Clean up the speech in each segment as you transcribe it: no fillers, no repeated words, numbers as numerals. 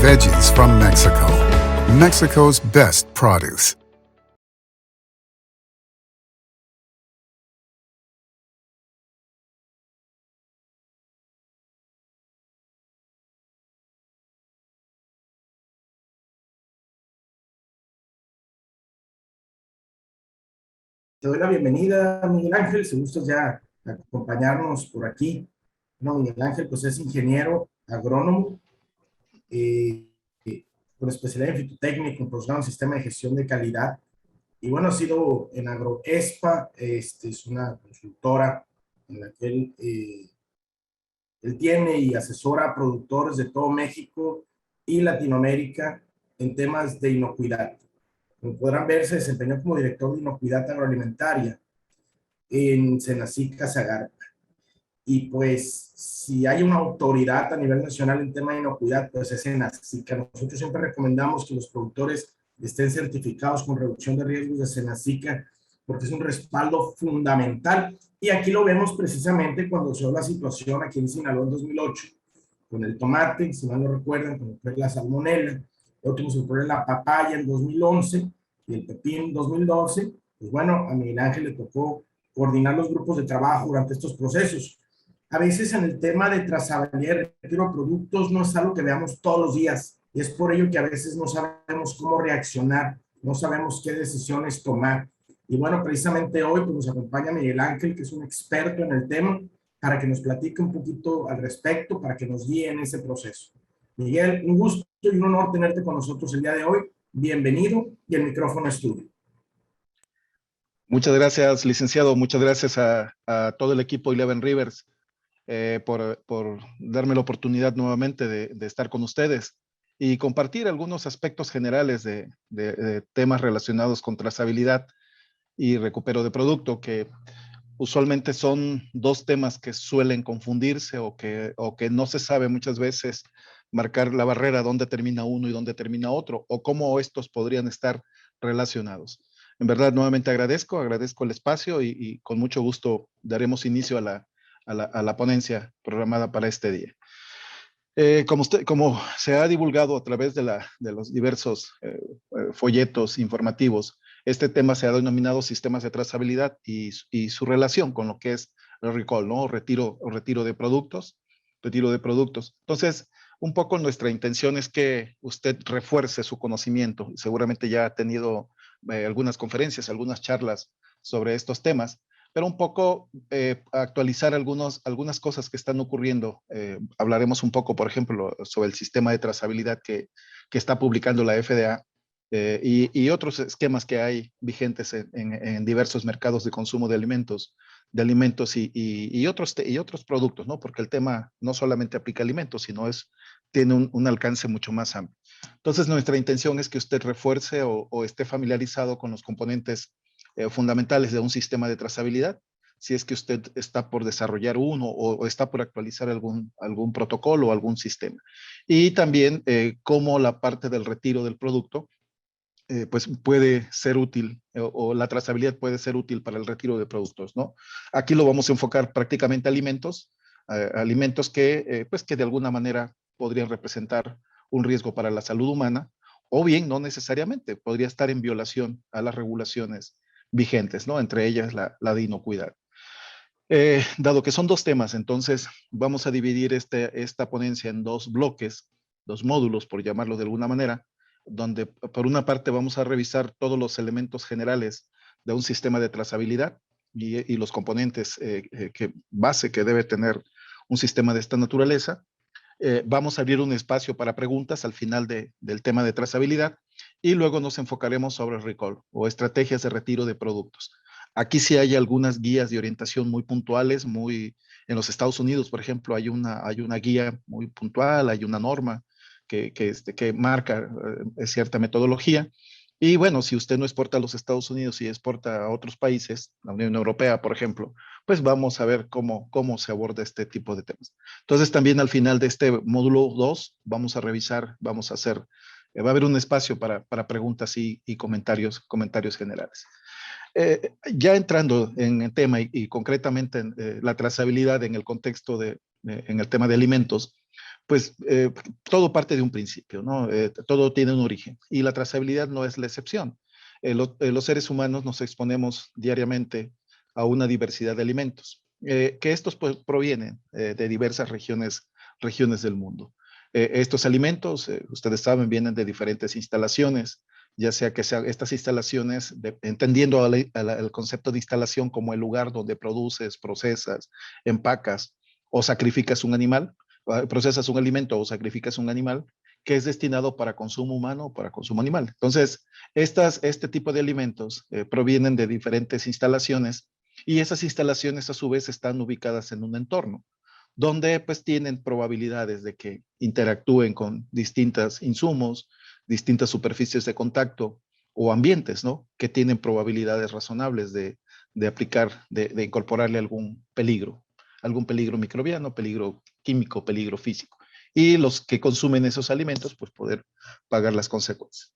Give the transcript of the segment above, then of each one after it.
veggies from Mexico. Mexico's best produce. Te doy la bienvenida, Miguel Ángel, si gustas ya acompañarnos por aquí. No, Miguel Ángel, pues es ingeniero agrónomo, eh, con especialidad en fitotécnica, un posgrado en sistema de gestión de calidad. Y bueno, ha sido en Agroespa, es una consultora en la que él tiene y asesora a productores de todo México y Latinoamérica en temas de inocuidad. Como podrán ver, se desempeñó como director de inocuidad agroalimentaria en Senacica Zagarpa. Y pues, si hay una autoridad a nivel nacional en tema de inocuidad, pues es Senacica. Nosotros siempre recomendamos que los productores estén certificados con reducción de riesgos de Senacica, porque es un respaldo fundamental. Y aquí lo vemos precisamente cuando se dio la situación aquí en Sinaloa en 2008, con el tomate, si mal no recuerdan, con la salmonela. Luego tuvimos el problema de la papaya en 2011 y el pepino en 2012. Pues bueno, a Miguel Ángel le tocó coordinar los grupos de trabajo durante estos procesos. A veces en el tema de trazabilidad y retiro de productos no es algo que veamos todos los días, y es por ello que a veces no sabemos cómo reaccionar, no sabemos qué decisiones tomar. Y bueno, precisamente hoy pues, nos acompaña Miguel Ángel, que es un experto en el tema, para que nos platique un poquito al respecto, para que nos guíe en ese proceso. Miguel, un gusto y un honor tenerte con nosotros el día de hoy. Bienvenido y el micrófono es tuyo. Muchas gracias, licenciado. Muchas gracias a todo el equipo Eleven Rivers por darme la oportunidad nuevamente de estar con ustedes y compartir algunos aspectos generales de temas relacionados con trazabilidad y recupero de producto, que usualmente son dos temas que suelen confundirse o que no se sabe muchas veces marcar la barrera dónde termina uno y dónde termina otro, o cómo estos podrían estar relacionados. En verdad, nuevamente agradezco el espacio y con mucho gusto daremos inicio a la ponencia programada para este día. Como se ha divulgado a través de los diversos folletos informativos, este tema se ha denominado sistemas de trazabilidad y su relación con lo que es el recall, ¿no? Retiro de productos. Entonces, un poco nuestra intención es que usted refuerce su conocimiento. Seguramente ya ha tenido algunas conferencias, algunas charlas sobre estos temas, pero un poco actualizar algunas cosas que están ocurriendo. Hablaremos un poco, por ejemplo, sobre el sistema de trazabilidad que está publicando la FDA y otros esquemas que hay vigentes en diversos mercados de consumo de alimentos y otros productos, ¿no? Porque el tema no solamente aplica a alimentos, sino tiene un alcance mucho más amplio. Entonces, nuestra intención es que usted refuerce o esté familiarizado con los componentes fundamentales de un sistema de trazabilidad, si es que usted está por desarrollar uno o está por actualizar algún protocolo o algún sistema. Y también cómo la parte del retiro del producto pues puede ser útil o la trazabilidad puede ser útil para el retiro de productos, ¿no? Aquí lo vamos a enfocar prácticamente a alimentos pues que de alguna manera podrían representar un riesgo para la salud humana, o bien no necesariamente, podría estar en violación a las regulaciones vigentes, ¿no? Entre ellas la de inocuidad. Dado que son dos temas, entonces vamos a dividir esta ponencia en dos bloques, dos módulos, por llamarlo de alguna manera, donde por una parte vamos a revisar todos los elementos generales de un sistema de trazabilidad y los componentes base que debe tener un sistema de esta naturaleza. Vamos a abrir un espacio para preguntas al final del tema de trazabilidad y luego nos enfocaremos sobre el recall o estrategias de retiro de productos. Aquí sí hay algunas guías de orientación muy puntuales, en los Estados Unidos, por ejemplo, hay una guía muy puntual, hay una norma que marca cierta metodología. Y bueno, si usted no exporta a los Estados Unidos y exporta a otros países, la Unión Europea, por ejemplo, pues vamos a ver cómo se aborda este tipo de temas. Entonces, también al final de este módulo 2, vamos a revisar, va a haber un espacio para preguntas y comentarios generales. Ya entrando en el tema y concretamente en la trazabilidad en el contexto en el tema de alimentos, pues todo parte de un principio, ¿no? Todo tiene un origen y la trazabilidad no es la excepción. Los seres humanos nos exponemos diariamente a una diversidad de alimentos, que estos pues, provienen de diversas regiones del mundo. Estos alimentos, ustedes saben, vienen de diferentes instalaciones, ya sea que sean estas instalaciones, entendiendo el concepto de instalación como el lugar donde produces, procesas, empacas o sacrificas un animal, procesas un alimento o sacrificas un animal que es destinado para consumo humano o para consumo animal. Entonces, este tipo de alimentos provienen de diferentes instalaciones y esas instalaciones a su vez están ubicadas en un entorno donde pues tienen probabilidades de que interactúen con distintos insumos, distintas superficies de contacto o ambientes, ¿no? Que tienen probabilidades razonables de aplicar, de incorporarle algún peligro microbiano, peligro químico, peligro físico. Y los que consumen esos alimentos, pues poder pagar las consecuencias.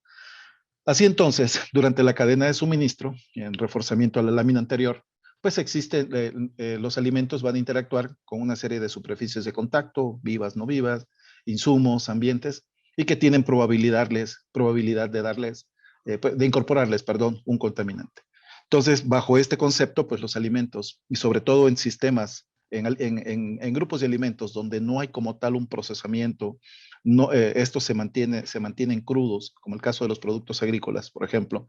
Así entonces, durante la cadena de suministro, en reforzamiento a la lámina anterior, pues existen, los alimentos van a interactuar con una serie de superficies de contacto, vivas, no vivas, insumos, ambientes, y que tienen probabilidad de darles, de incorporarles, perdón, un contaminante. Entonces, bajo este concepto, pues los alimentos, y sobre todo en sistemas, en grupos de alimentos donde no hay como tal un procesamiento, no, estos se mantienen crudos, como el caso de los productos agrícolas, por ejemplo,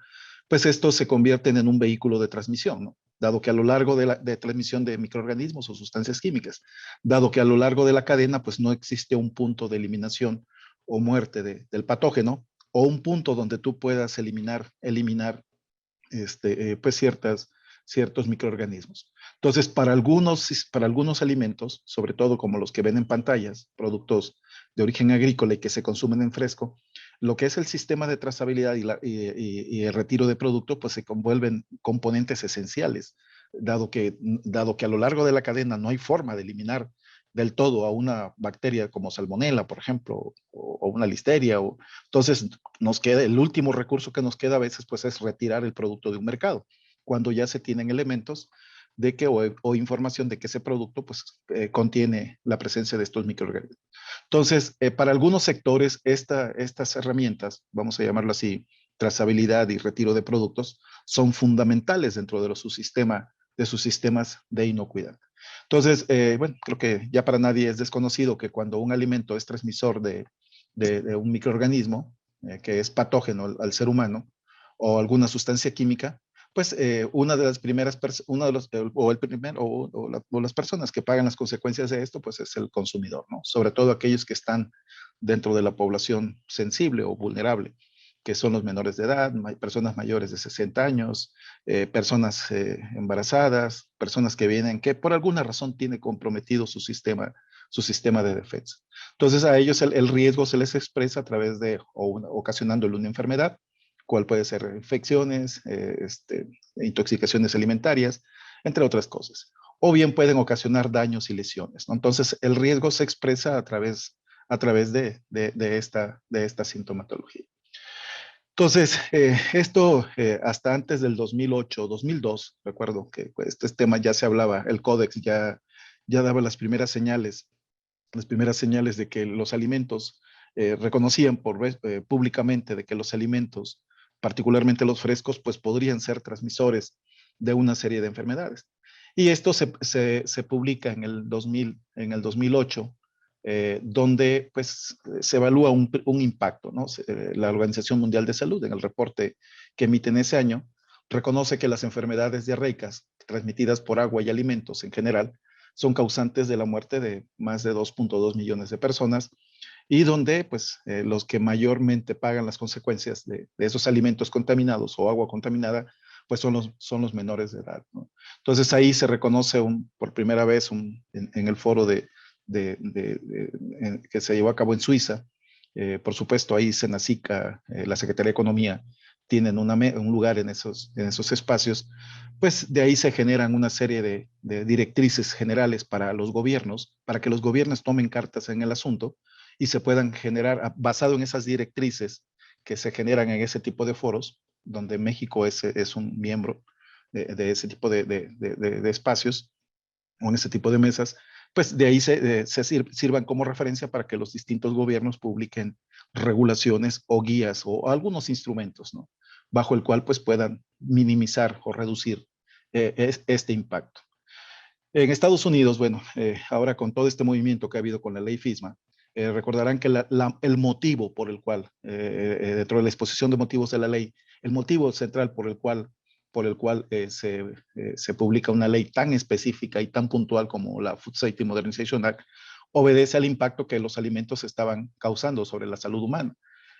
pues estos se convierten en un vehículo de transmisión, ¿no? Dado que a lo largo de transmisión de microorganismos o sustancias químicas, dado que a lo largo de la cadena, pues no existe un punto de eliminación o muerte del patógeno, o un punto donde tú puedas eliminar pues ciertos microorganismos. Entonces, para algunos alimentos, sobre todo como los que ven en pantallas, productos de origen agrícola y que se consumen en fresco, lo que es el sistema de trazabilidad y el retiro de producto, pues se convuelven componentes esenciales, dado que a lo largo de la cadena no hay forma de eliminar del todo a una bacteria como salmonela, por ejemplo, o una listeria. Entonces, el último recurso que nos queda a veces pues es retirar el producto de un mercado, cuando ya se tienen elementos de que o información de que ese producto pues contiene la presencia de estos microorganismos. Entonces, para algunos sectores, estas herramientas, vamos a llamarlo así, trazabilidad y retiro de productos, son fundamentales dentro de sus sistemas de inocuidad. Entonces, bueno, creo que ya para nadie es desconocido que cuando un alimento es transmisor de un microorganismo que es patógeno al ser humano o alguna sustancia química, pues una de las primeras, uno de los, o el primero, o las personas que pagan las consecuencias de esto, pues es el consumidor, ¿no? Sobre todo aquellos que están dentro de la población sensible o vulnerable, que son los menores de edad, personas mayores de 60 años, personas embarazadas, personas que vienen, que por alguna razón tiene comprometido su sistema de defensa. Entonces a ellos el riesgo se les expresa a través de, ocasionándole una enfermedad, cual puede ser infecciones, intoxicaciones alimentarias, entre otras cosas. O bien pueden ocasionar daños y lesiones, ¿no? Entonces, el riesgo se expresa a través de esta sintomatología. Entonces, esto hasta antes del 2008, 2002, recuerdo que este tema ya se hablaba, el Códex ya daba las primeras señales de que los alimentos reconocían públicamente de que los alimentos, particularmente los frescos, pues podrían ser transmisores de una serie de enfermedades. Y esto se publica en el 2008, donde pues se evalúa un impacto, ¿no? La Organización Mundial de Salud, en el reporte que emite en ese año, reconoce que las enfermedades diarreicas transmitidas por agua y alimentos en general son causantes de la muerte de más de 2.2 millones de personas y donde pues los que mayormente pagan las consecuencias de esos alimentos contaminados o agua contaminada pues son los menores de edad, ¿no? Entonces ahí se reconoce por primera vez en el foro que se llevó a cabo en Suiza. Por supuesto ahí Senacica, la Secretaría de Economía tienen un lugar en esos espacios, pues de ahí se generan una serie de directrices generales para los gobiernos, para que los gobiernos tomen cartas en el asunto y se puedan generar, basado en esas directrices que se generan en ese tipo de foros, donde México es un miembro de ese tipo de espacios o en ese tipo de mesas, pues de ahí sirvan como referencia para que los distintos gobiernos publiquen regulaciones o guías o algunos instrumentos, ¿no? Bajo el cual pues puedan minimizar o reducir este impacto. En Estados Unidos, bueno, ahora con todo este movimiento que ha habido con la ley FISMA, recordarán que el motivo por el cual, dentro de la exposición de motivos de la ley, el motivo central por el cual se publica una ley tan específica y tan puntual como la Food Safety Modernization Act, obedece al impacto que los alimentos estaban causando sobre la salud humana.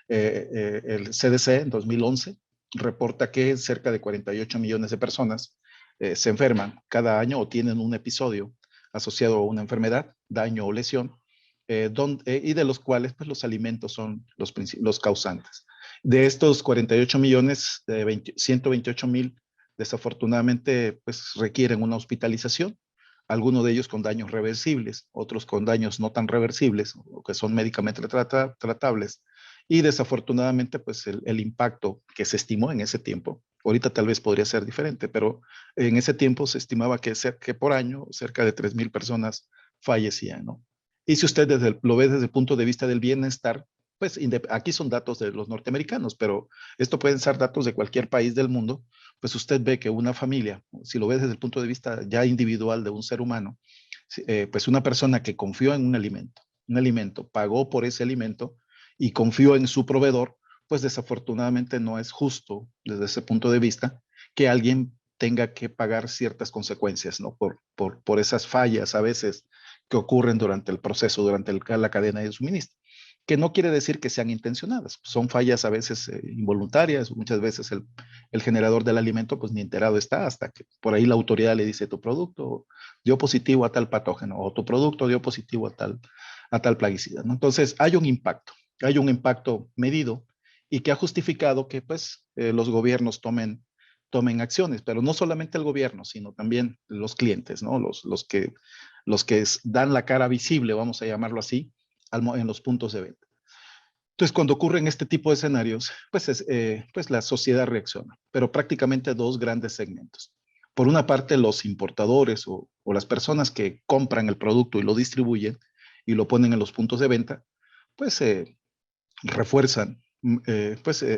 El CDC en 2011 reporta que cerca de 48 millones de personas se enferman cada año o tienen un episodio asociado a una enfermedad, daño o lesión, y de los cuales pues, los alimentos son los causantes. De estos 48 millones, 128 mil desafortunadamente pues, requieren una hospitalización, algunos de ellos con daños reversibles, otros con daños no tan reversibles o que son médicamente tratables. Y desafortunadamente, pues el impacto que se estimó en ese tiempo, ahorita tal vez podría ser diferente, pero en ese tiempo se estimaba que por año cerca de 3,000 personas fallecían, ¿no? Y si usted lo ve desde el punto de vista del bienestar, pues aquí son datos de los norteamericanos, pero esto pueden ser datos de cualquier país del mundo, pues usted ve que una familia, si lo ve desde el punto de vista ya individual de un ser humano, pues una persona que confió en un alimento, pagó por ese alimento y confió en su proveedor, pues desafortunadamente no es justo desde ese punto de vista que alguien tenga que pagar ciertas consecuencias, ¿no? Por esas fallas a veces que ocurren durante el proceso, durante la cadena de suministro, que no quiere decir que sean intencionadas, son fallas a veces involuntarias, muchas veces el generador del alimento pues ni enterado está hasta que por ahí la autoridad le dice tu producto dio positivo a tal patógeno o tu producto dio positivo a tal plaguicida, ¿no? Entonces hay un impacto medido y que ha justificado que pues los gobiernos tomen acciones, pero no solamente el gobierno, sino también los clientes, ¿no? Los que dan la cara visible, vamos a llamarlo así, en los puntos de venta. Entonces, cuando ocurren este tipo de escenarios, pues la sociedad reacciona, pero prácticamente dos grandes segmentos. Por una parte, los importadores o las personas que compran el producto y lo distribuyen y lo ponen en los puntos de venta, pues refuerzan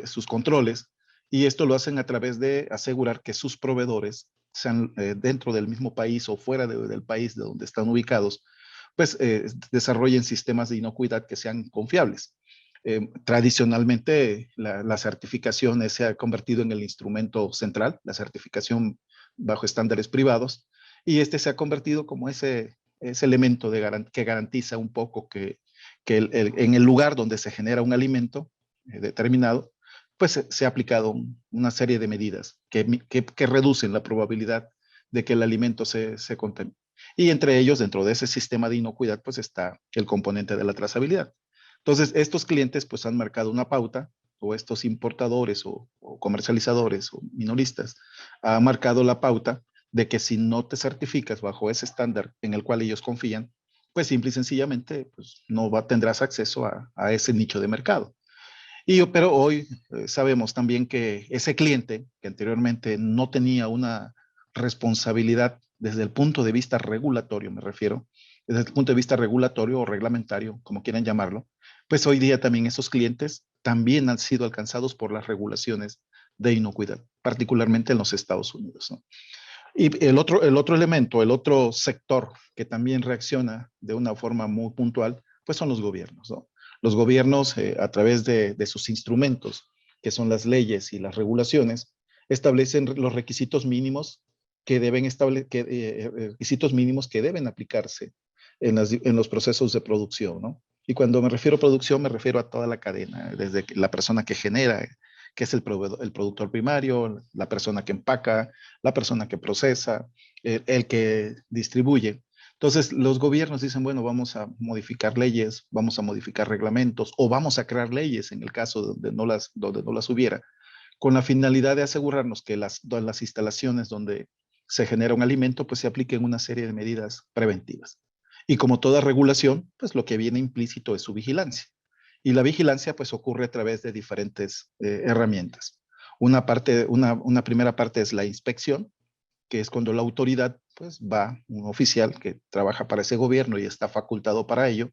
sus controles y esto lo hacen a través de asegurar que sus proveedores sean dentro del mismo país o fuera del país de donde están ubicados, pues desarrollen sistemas de inocuidad que sean confiables. Tradicionalmente la certificación se ha convertido en el instrumento central, la certificación bajo estándares privados, y este se ha convertido como ese elemento que garantiza un poco que en el lugar donde se genera un alimento determinado, pues se ha aplicado una serie de medidas que reducen la probabilidad de que el alimento se contamine. Y entre ellos, dentro de ese sistema de inocuidad, pues está el componente de la trazabilidad. Entonces, estos clientes pues han marcado una pauta, o estos importadores o comercializadores o minoristas han marcado la pauta de que si no te certificas bajo ese estándar en el cual ellos confían, pues simple y sencillamente pues, no tendrás acceso a ese nicho de mercado. Pero hoy sabemos también que ese cliente que anteriormente no tenía una responsabilidad desde el punto de vista regulatorio, me refiero, desde el punto de vista regulatorio o reglamentario, como quieran llamarlo, pues hoy día también esos clientes también han sido alcanzados por las regulaciones de inocuidad, particularmente en los Estados Unidos, ¿no? Y el otro elemento, el otro sector que también reacciona de una forma muy puntual, pues son los gobiernos, ¿no? Los gobiernos, a través de sus instrumentos, que son las leyes y las regulaciones, establecen los requisitos mínimos que requisitos mínimos que deben aplicarse en los procesos de producción, ¿no? Y cuando me refiero a producción, me refiero a toda la cadena, desde la persona que genera, que es el productor primario, la persona que empaca, la persona que procesa, el que distribuye. Entonces, los gobiernos dicen, bueno, vamos a modificar leyes, vamos a modificar reglamentos o vamos a crear leyes en el caso donde no las hubiera, con la finalidad de asegurarnos que las instalaciones donde se genera un alimento, pues se apliquen una serie de medidas preventivas. Y como toda regulación, pues lo que viene implícito es su vigilancia. Y la vigilancia pues ocurre a través de diferentes herramientas. Una primera parte es la inspección, que es cuando la autoridad pues va un oficial que trabaja para ese gobierno y está facultado para ello,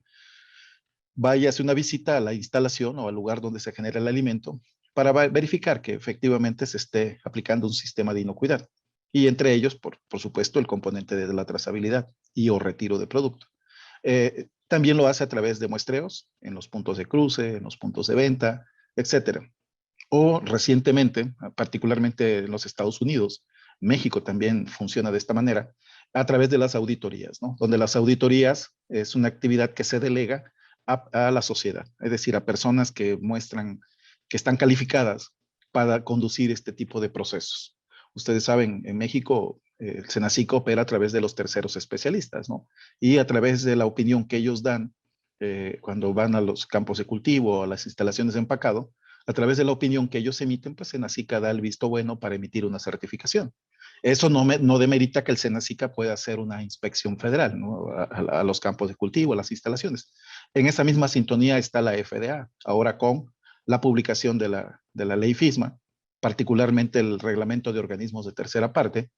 vaya a hacer una visita a la instalación o al lugar donde se genera el alimento para verificar que efectivamente se esté aplicando un sistema de inocuidad. Y entre ellos, por supuesto, el componente de la trazabilidad y o retiro de producto. También lo hace a través de muestreos en los puntos de cruce, en los puntos de venta, etcétera. O recientemente, particularmente en los Estados Unidos, México también funciona de esta manera, a través de las auditorías, ¿no? Donde las auditorías es una actividad que se delega a la sociedad, es decir, a personas que muestran que están calificadas para conducir este tipo de procesos. Ustedes saben, en México el Senacic opera a través de los terceros especialistas, ¿no? Y a través de la opinión que ellos dan cuando van a los campos de cultivo o a las instalaciones de empacado, a través de la opinión que ellos emiten, pues Senacica da el visto bueno para emitir una certificación. Eso no demerita que el Senacica pueda hacer una inspección federal, ¿no? A los campos de cultivo, a las instalaciones. En esa misma sintonía está la FDA, ahora con la publicación de la ley FISMA, particularmente el reglamento de organismos de tercera parte.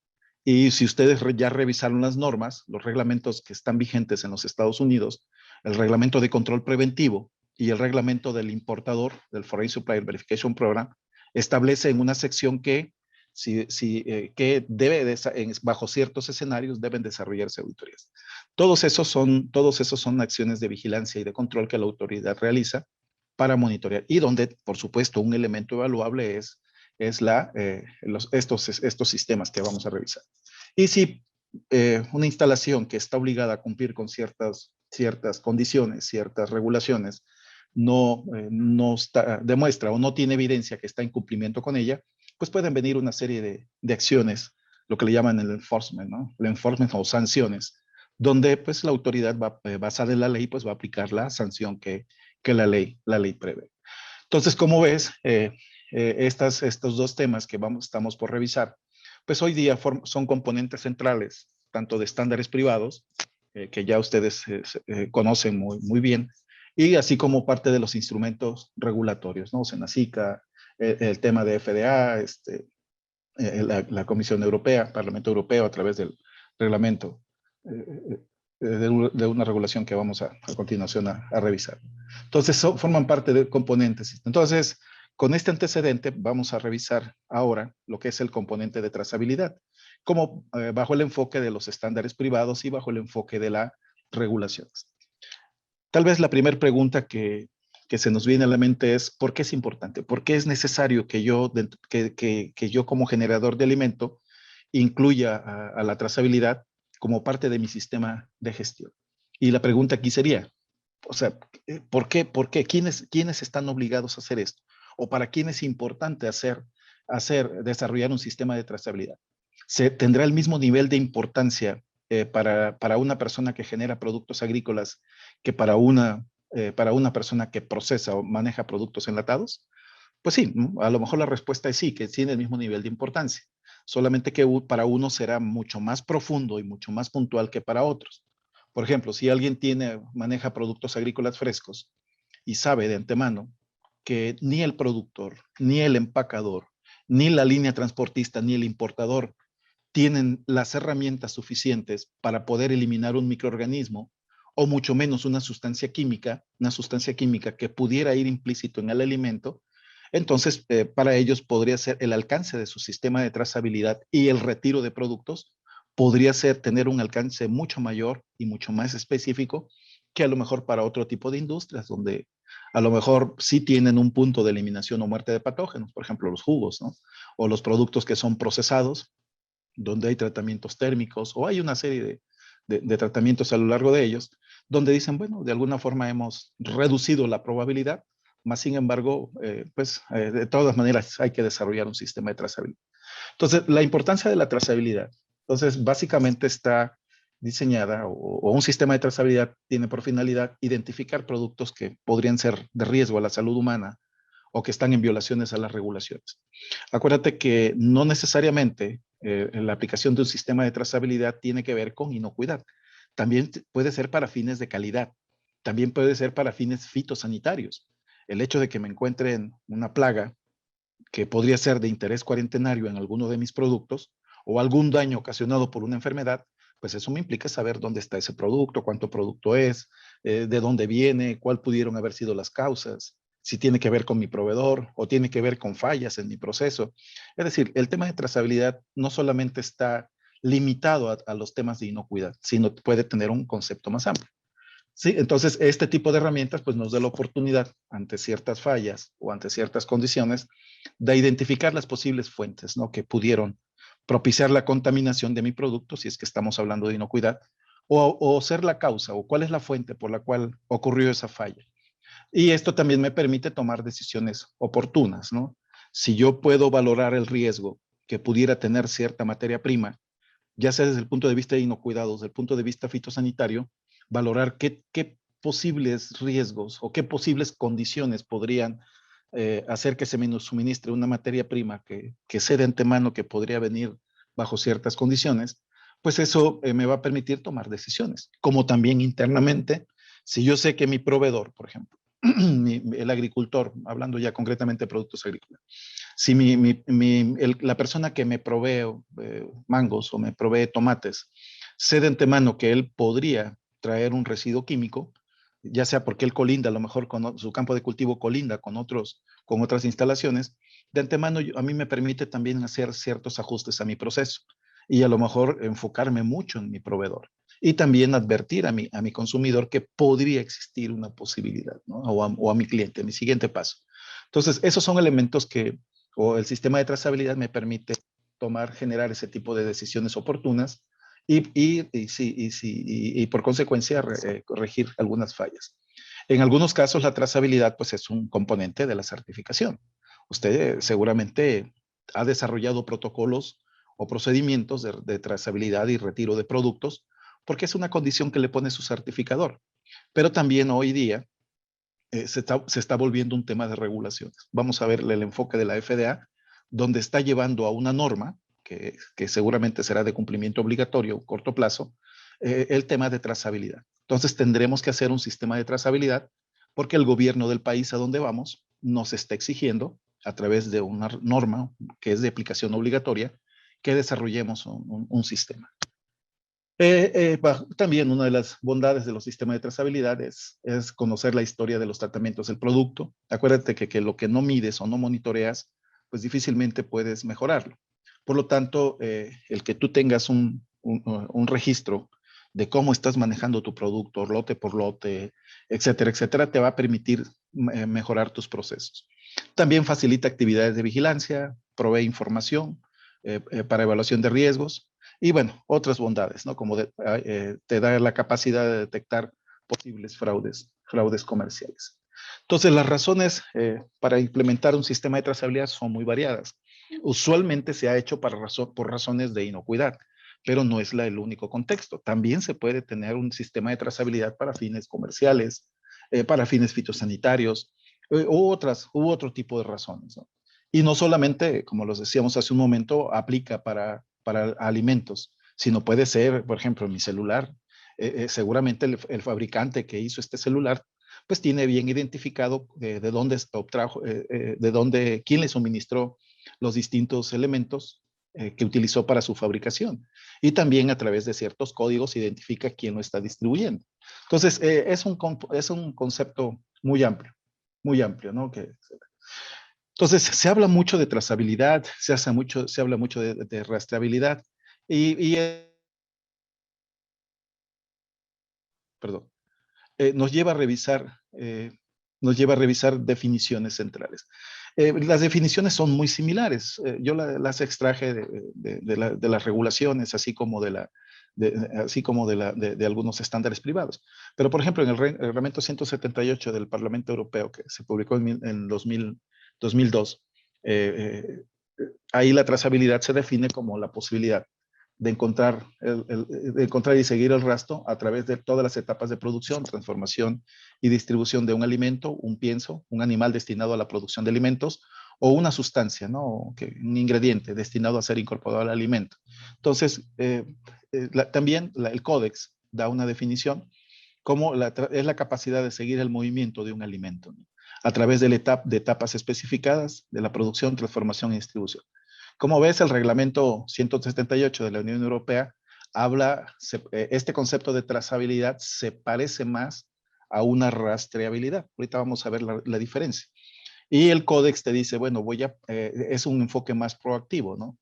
Y si ustedes ya revisaron las normas, los reglamentos que están vigentes en los Estados Unidos, el reglamento de control preventivo y el reglamento del importador, del Foreign Supplier Verification Program, establece en una sección que, que bajo ciertos escenarios deben desarrollarse auditorías. Todos esos son acciones de vigilancia y de control que la autoridad realiza para monitorear y donde, por supuesto, un elemento evaluable es estos sistemas que vamos a revisar. Y si una instalación que está obligada a cumplir con ciertas condiciones, ciertas regulaciones, no demuestra o no tiene evidencia que está en cumplimiento con ella, pues pueden venir una serie de acciones, lo que le llaman el enforcement, ¿no? El enforcement o sanciones, donde pues la autoridad basada en la ley, pues va a aplicar la sanción que la ley prevé. Entonces, como ves, estos dos temas que estamos por revisar, pues hoy día son componentes centrales, tanto de estándares privados, que ya ustedes conocen muy bien, y así como parte de los instrumentos regulatorios, ¿no? Senacica, el tema de FDA, la Comisión Europea, Parlamento Europeo, a través del reglamento de una regulación que vamos a continuación a revisar. Entonces, forman parte de componentes. Entonces, con este antecedente, vamos a revisar ahora lo que es el componente de trazabilidad, como bajo el enfoque de los estándares privados y bajo el enfoque de la regulación. Tal vez la primera pregunta que se nos viene a la mente es, ¿por qué es importante? ¿Por qué es necesario que yo como generador de alimento incluya a la trazabilidad como parte de mi sistema de gestión? Y la pregunta aquí sería, o sea, ¿por qué? ¿Quiénes están obligados a hacer esto? ¿O para quién es importante desarrollar un sistema de trazabilidad? ¿Tendrá el mismo nivel de importancia para una persona que genera productos agrícolas que para una persona que procesa o maneja productos enlatados? Pues sí, a lo mejor la respuesta es sí, que tiene el mismo nivel de importancia, solamente que para uno será mucho más profundo y mucho más puntual que para otros. Por ejemplo, si alguien maneja productos agrícolas frescos y sabe de antemano que ni el productor, ni el empacador, ni la línea transportista, ni el importador tienen las herramientas suficientes para poder eliminar un microorganismo o mucho menos una sustancia química que pudiera ir implícito en el alimento, entonces para ellos podría ser el alcance de su sistema de trazabilidad y el retiro de productos podría tener un alcance mucho mayor y mucho más específico que a lo mejor para otro tipo de industrias donde a lo mejor sí tienen un punto de eliminación o muerte de patógenos, por ejemplo los jugos, ¿no? O los productos que son procesados donde hay tratamientos térmicos o hay una serie de tratamientos a lo largo de ellos, donde dicen, bueno, de alguna forma hemos reducido la probabilidad, más sin embargo, de todas maneras hay que desarrollar un sistema de trazabilidad. Entonces, la importancia de la trazabilidad, entonces, básicamente está diseñada o un sistema de trazabilidad tiene por finalidad identificar productos que podrían ser de riesgo a la salud humana o que están en violaciones a las regulaciones. Acuérdate que no necesariamente la aplicación de un sistema de trazabilidad tiene que ver con inocuidad. También puede ser para fines de calidad. También puede ser para fines fitosanitarios. El hecho de que me encuentren una plaga que podría ser de interés cuarentenario en alguno de mis productos o algún daño ocasionado por una enfermedad, pues eso me implica saber dónde está ese producto, cuánto producto es, de dónde viene, cuál pudieron haber sido las causas, si tiene que ver con mi proveedor o tiene que ver con fallas en mi proceso. Es decir, el tema de trazabilidad no solamente está limitado a los temas de inocuidad, sino puede tener un concepto más amplio. Sí, entonces este tipo de herramientas pues nos da la oportunidad ante ciertas fallas o ante ciertas condiciones de identificar las posibles fuentes, ¿no? Que pudieron propiciar la contaminación de mi producto, si es que estamos hablando de inocuidad, o ser la causa, o cuál es la fuente por la cual ocurrió esa falla. Y esto también me permite tomar decisiones oportunas, ¿no? Si yo puedo valorar el riesgo que pudiera tener cierta materia prima, ya sea desde el punto de vista de inocuidad, desde el punto de vista fitosanitario, valorar qué posibles riesgos o qué posibles condiciones podrían hacer que se me suministre una materia prima que sé de antemano que podría venir bajo ciertas condiciones, pues eso me va a permitir tomar decisiones. Como también internamente, si yo sé que mi proveedor, por ejemplo, el agricultor, hablando ya concretamente de productos agrícolas, si la persona que me provee mangos o me provee tomates, sé de antemano que él podría traer un residuo químico, ya sea porque él colinda, a lo mejor con su campo de cultivo colinda con otras instalaciones, de antemano a mí me permite también hacer ciertos ajustes a mi proceso y a lo mejor enfocarme mucho en mi proveedor y también advertir a mi consumidor que podría existir una posibilidad, ¿no? O a mi cliente, mi siguiente paso. Entonces, esos son elementos o el sistema de trazabilidad me permite generar ese tipo de decisiones oportunas y por consecuencia corregir algunas fallas. En algunos casos la trazabilidad pues es un componente de la certificación. Usted seguramente ha desarrollado protocolos o procedimientos de trazabilidad y retiro de productos porque es una condición que le pone su certificador. Pero también hoy día se está volviendo un tema de regulaciones. Vamos a ver el enfoque de la FDA, donde está llevando a una norma, que seguramente será de cumplimiento obligatorio a corto plazo, el tema de trazabilidad. Entonces tendremos que hacer un sistema de trazabilidad porque el gobierno del país a donde vamos nos está exigiendo, a través de una norma que es de aplicación obligatoria, que desarrollemos un sistema. También una de las bondades de los sistemas de trazabilidad es conocer la historia de los tratamientos del producto. Acuérdate que lo que no mides o no monitoreas, pues difícilmente puedes mejorarlo. Por lo tanto, el que tú tengas un registro de cómo estás manejando tu producto, lote por lote, etcétera, etcétera, te va a permitir mejorar tus procesos. También facilita actividades de vigilancia, provee información para evaluación de riesgos, y bueno, otras bondades, ¿no? Como te da la capacidad de detectar posibles fraudes comerciales. Entonces, las razones para implementar un sistema de trazabilidad son muy variadas. Usualmente se ha hecho por razones de inocuidad, pero no es el único contexto. También se puede tener un sistema de trazabilidad para fines comerciales, para fines fitosanitarios, u otro tipo de razones, ¿no? Y no solamente, como los decíamos hace un momento, aplica para alimentos, sino puede ser, por ejemplo, mi celular. Seguramente el fabricante que hizo este celular, pues tiene bien identificado de dónde obtrajo, quién le suministró los distintos elementos que utilizó para su fabricación. Y también a través de ciertos códigos identifica quién lo está distribuyendo. Entonces, es un concepto muy amplio, ¿no? Entonces, se habla mucho de trazabilidad, se habla mucho de rastreabilidad y perdón, nos lleva a revisar definiciones centrales. Las definiciones son muy similares. Yo las extraje de las regulaciones, así como de algunos estándares privados. Pero, por ejemplo, en el reglamento 178 del Parlamento Europeo, que se publicó en 2002, ahí la trazabilidad se define como la posibilidad de encontrar y seguir el rastro a través de todas las etapas de producción, transformación y distribución de un alimento, un pienso, un animal destinado a la producción de alimentos o una sustancia, ¿no? Un ingrediente destinado a ser incorporado al alimento. Entonces, también el Códex da una definición como es la capacidad de seguir el movimiento de un alimento, ¿no? A través de etapas especificadas de la producción, transformación y distribución. Como ves, el reglamento 178 de la Unión Europea este concepto de trazabilidad se parece más a una rastreabilidad. Ahorita vamos a ver la diferencia. Y el códex te dice, bueno, es un enfoque más proactivo, ¿no?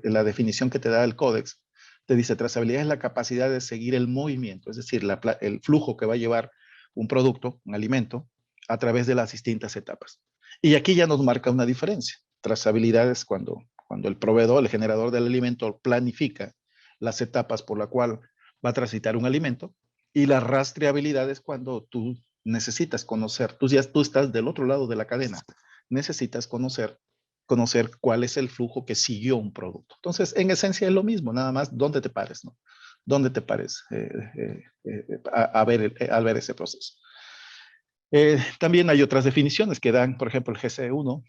La definición que te da el códex te dice, trazabilidad es la capacidad de seguir el movimiento, es decir, el flujo que va a llevar un producto, un alimento, a través de las distintas etapas. Y aquí ya nos marca una diferencia. Trazabilidad es cuando el proveedor, el generador del alimento, planifica las etapas por la cual va a transitar un alimento, y la rastreabilidad es cuando tú necesitas conocer, tú estás del otro lado de la cadena, necesitas conocer cuál es el flujo que siguió un producto. Entonces, en esencia es lo mismo, nada más dónde te pares, ¿no? ¿Dónde te pares al ver ese proceso? También hay otras definiciones que dan, por ejemplo, el GCE1,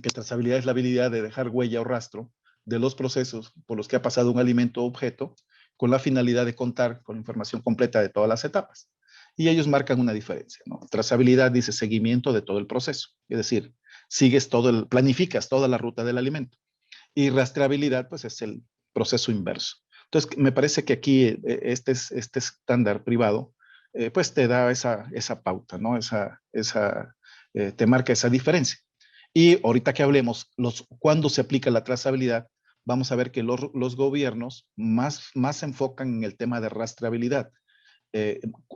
que trazabilidad es la habilidad de dejar huella o rastro de los procesos por los que ha pasado un alimento o objeto con la finalidad de contar con la información completa de todas las etapas. Y ellos marcan una diferencia, ¿no? Trazabilidad dice seguimiento de todo el proceso, es decir, planificas toda la ruta del alimento. Y rastreabilidad, pues es el proceso inverso. Entonces, me parece que aquí este estándar privado, pues te da esa pauta, ¿no? Te marca esa diferencia. Y ahorita que hablemos, cuando se aplica la trazabilidad, vamos a ver que los gobiernos más se enfocan en el tema de rastreabilidad,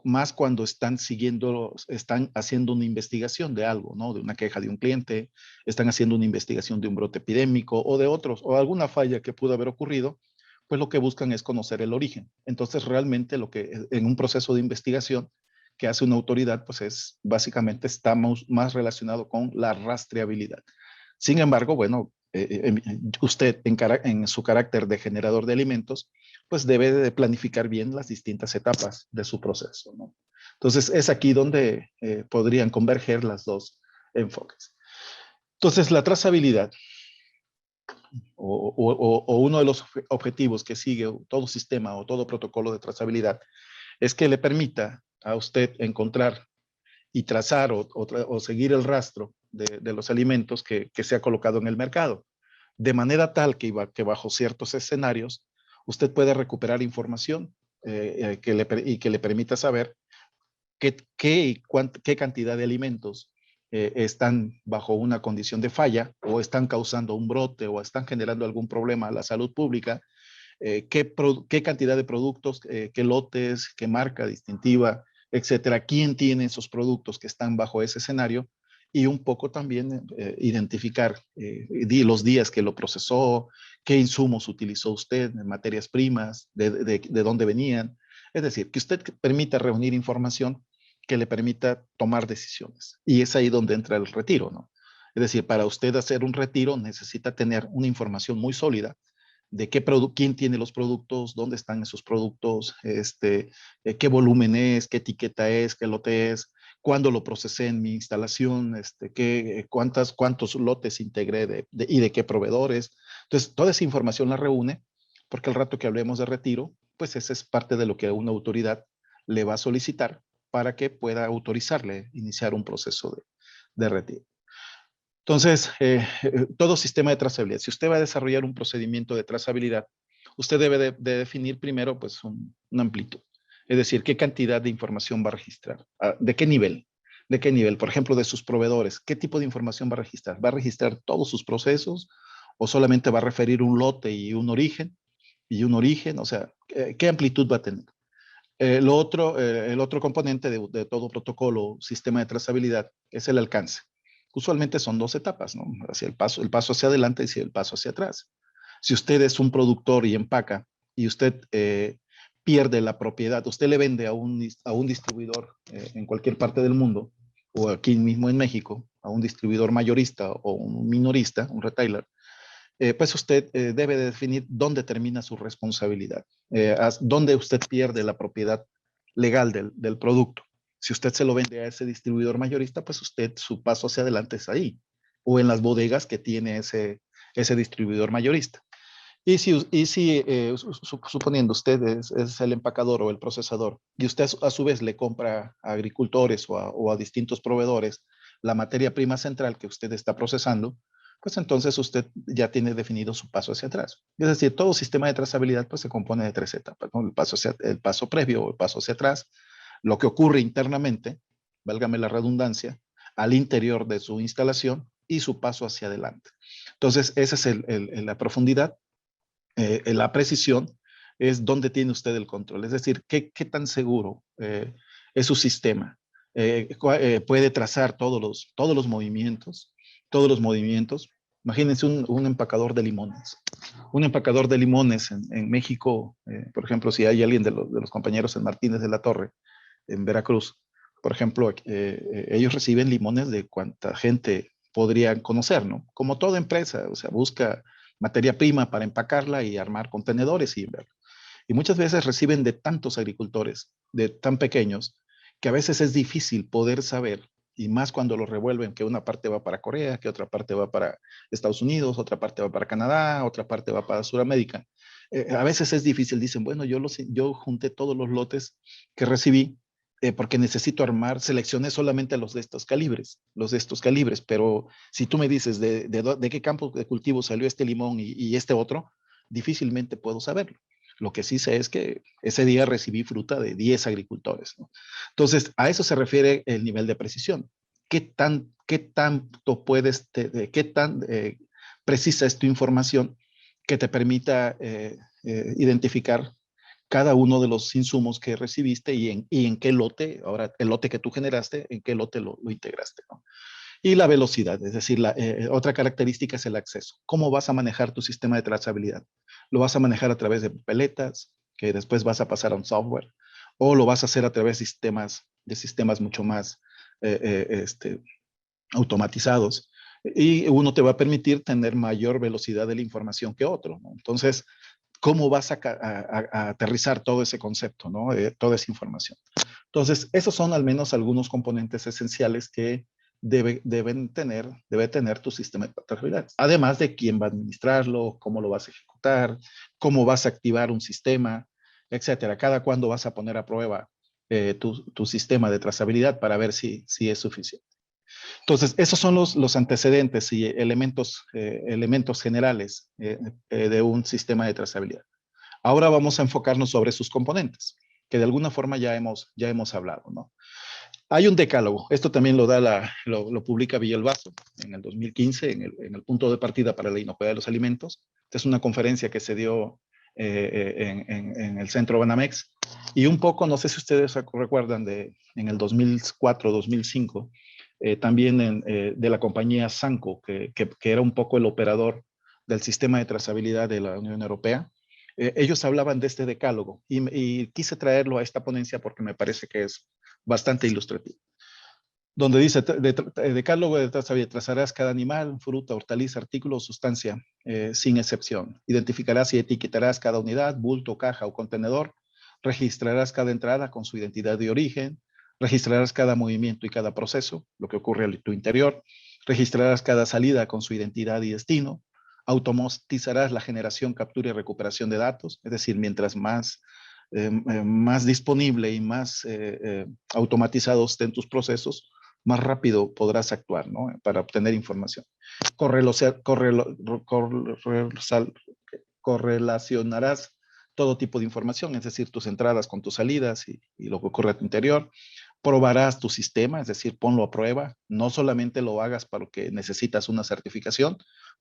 más cuando están haciendo una investigación de algo, ¿no? De una queja de un cliente, están haciendo una investigación de un brote epidémico o de otros, o alguna falla que pudo haber ocurrido, pues lo que buscan es conocer el origen. Entonces, realmente en un proceso de investigación que hace una autoridad, pues básicamente está más relacionado con la rastreabilidad. Sin embargo, bueno, usted en su carácter de generador de alimentos, pues debe de planificar bien las distintas etapas de su proceso, ¿no? Entonces, es aquí donde podrían converger las dos enfoques. Entonces, la trazabilidad o uno de los objetivos que sigue todo sistema o todo protocolo de trazabilidad es que le permita a usted encontrar y trazar o seguir el rastro de los alimentos que se ha colocado en el mercado, de manera tal que bajo ciertos escenarios usted puede recuperar información y que le permita saber qué cantidad de alimentos están bajo una condición de falla o están causando un brote o están generando algún problema a la salud pública, qué cantidad de productos, qué lotes, qué marca distintiva, etcétera, quién tiene esos productos que están bajo ese escenario y un poco también identificar los días que lo procesó, qué insumos utilizó usted, materias primas, de dónde venían. Es decir, que usted permita reunir información que le permita tomar decisiones. Y es ahí donde entra el retiro, ¿no? Es decir, para usted hacer un retiro necesita tener una información muy sólida de quién tiene los productos, dónde están esos productos, qué volumen es, qué etiqueta es, qué lote es, cuándo lo procesé en mi instalación, cuántos lotes integré y de qué proveedores. Entonces, toda esa información la reúne, porque al rato que hablemos de retiro, pues esa es parte de lo que una autoridad le va a solicitar para que pueda autorizarle iniciar un proceso de retiro. Entonces, todo sistema de trazabilidad, si usted va a desarrollar un procedimiento de trazabilidad, usted debe de definir primero pues, una amplitud. Es decir, qué cantidad de información va a registrar, de qué nivel. ¿De qué nivel? Por ejemplo, de sus proveedores. ¿Qué tipo de información va a registrar? ¿Va a registrar todos sus procesos o solamente va a referir un lote y un origen? O sea, ¿qué amplitud va a tener? El otro componente de todo protocolo, sistema de trazabilidad, es el alcance. Usualmente son dos etapas, ¿no? Hacia el paso hacia adelante y el paso hacia atrás. Si usted es un productor y empaca y usted pierde la propiedad, usted le vende a un distribuidor en cualquier parte del mundo o aquí mismo en México, a un distribuidor mayorista o un minorista, un retailer, pues usted debe de definir dónde termina su responsabilidad, dónde usted pierde la propiedad legal del producto. Si usted se lo vende a ese distribuidor mayorista, pues su paso hacia adelante es ahí, o en las bodegas que tiene ese distribuidor mayorista. Y si suponiendo usted es el empacador o el procesador, y usted a su vez le compra a agricultores o a distintos proveedores la materia prima central que usted está procesando, pues entonces usted ya tiene definido su paso hacia atrás. Es decir, todo sistema de trazabilidad pues se compone de 3 etapas, ¿no? El paso previo, el paso hacia atrás, lo que ocurre internamente, válgame la redundancia, al interior de su instalación y su paso hacia adelante. Entonces, esa es la profundidad, la precisión es donde tiene usted el control. Es decir, qué tan seguro es su sistema. Puede trazar todos los movimientos, todos los movimientos. Imagínense un empacador de limones. Un empacador de limones en México, por ejemplo, si hay alguien de los compañeros en Martínez de la Torre, en Veracruz, por ejemplo, ellos reciben limones de cuanta gente podrían conocer, ¿no? Como toda empresa, o sea, busca materia prima para empacarla y armar contenedores y enviarlo. Y muchas veces reciben de tantos agricultores, de tan pequeños, que a veces es difícil poder saber, y más cuando lo revuelven, que una parte va para Corea, que otra parte va para Estados Unidos, otra parte va para Canadá, otra parte va para Sudamérica. A veces es difícil, dicen, bueno, yo junté todos los lotes que recibí, porque necesito armar, seleccioné solamente los de estos calibres, pero si tú me dices de qué campo de cultivo salió este limón y este otro, difícilmente puedo saberlo. Lo que sí sé es que ese día recibí fruta de 10 agricultores, ¿no? Entonces, a eso se refiere el nivel de precisión. Qué tanto puedes, qué tan precisa es tu información que te permita identificar cada uno de los insumos que recibiste y en qué lote, ahora el lote que tú generaste, en qué lote lo integraste, ¿no? Y la velocidad, es decir, otra característica es el acceso. ¿Cómo vas a manejar tu sistema de trazabilidad? ¿Lo vas a manejar a través de papeletas, que después vas a pasar a un software? ¿O lo vas a hacer a través de sistemas mucho más automatizados? Y uno te va a permitir tener mayor velocidad de la información que otro, ¿no? Entonces, ¿cómo vas a aterrizar todo ese concepto, ¿no? Toda esa información. Entonces, esos son al menos algunos componentes esenciales que debe tener tu sistema de trazabilidad. Además de quién va a administrarlo, cómo lo vas a ejecutar, cómo vas a activar un sistema, etcétera. Cada cuándo vas a poner a prueba tu sistema de trazabilidad para ver si es suficiente. Entonces, esos son los antecedentes y elementos generales de un sistema de trazabilidad. Ahora vamos a enfocarnos sobre sus componentes, que de alguna forma ya hemos hablado, ¿no? Hay un decálogo, esto también lo publica Villalbazo en el 2015, en el punto de partida para la inocuidad de los alimentos. Esta es una conferencia que se dio en el centro Banamex. Y un poco, no sé si ustedes recuerdan, en el 2004-2005, también de la compañía Sanco, que era un poco el operador del sistema de trazabilidad de la Unión Europea. Ellos hablaban de este decálogo y quise traerlo a esta ponencia porque me parece que es bastante ilustrativo. Donde dice, decálogo de trazabilidad, trazarás cada animal, fruta, hortaliza, artículo o sustancia, sin excepción. Identificarás y etiquetarás cada unidad, bulto, caja o contenedor. Registrarás cada entrada con su identidad de origen. Registrarás cada movimiento y cada proceso, lo que ocurre en tu interior. Registrarás cada salida con su identidad y destino. Automatizarás la generación, captura y recuperación de datos, es decir, mientras más disponible y más automatizados estén tus procesos, más rápido podrás actuar, ¿no? Para obtener información. Correlacionarás todo tipo de información, es decir, tus entradas con tus salidas y lo que ocurre a tu interior. Probarás tu sistema, es decir, ponlo a prueba. No solamente lo hagas para que necesitas una certificación,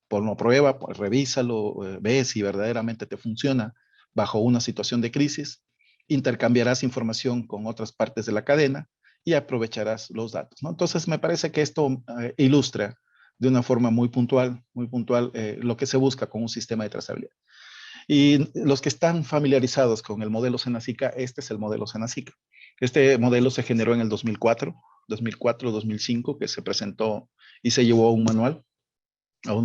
ponlo a prueba, pues, revísalo, ve si verdaderamente te funciona bajo una situación de crisis. Intercambiarás información con otras partes de la cadena y aprovecharás los datos, ¿no? Entonces, me parece que esto ilustra de una forma muy puntual lo que se busca con un sistema de trazabilidad. Y los que están familiarizados con el modelo Senacica, este es el modelo Senacica. Este modelo se generó en el 2004-2005, que se presentó y se llevó a un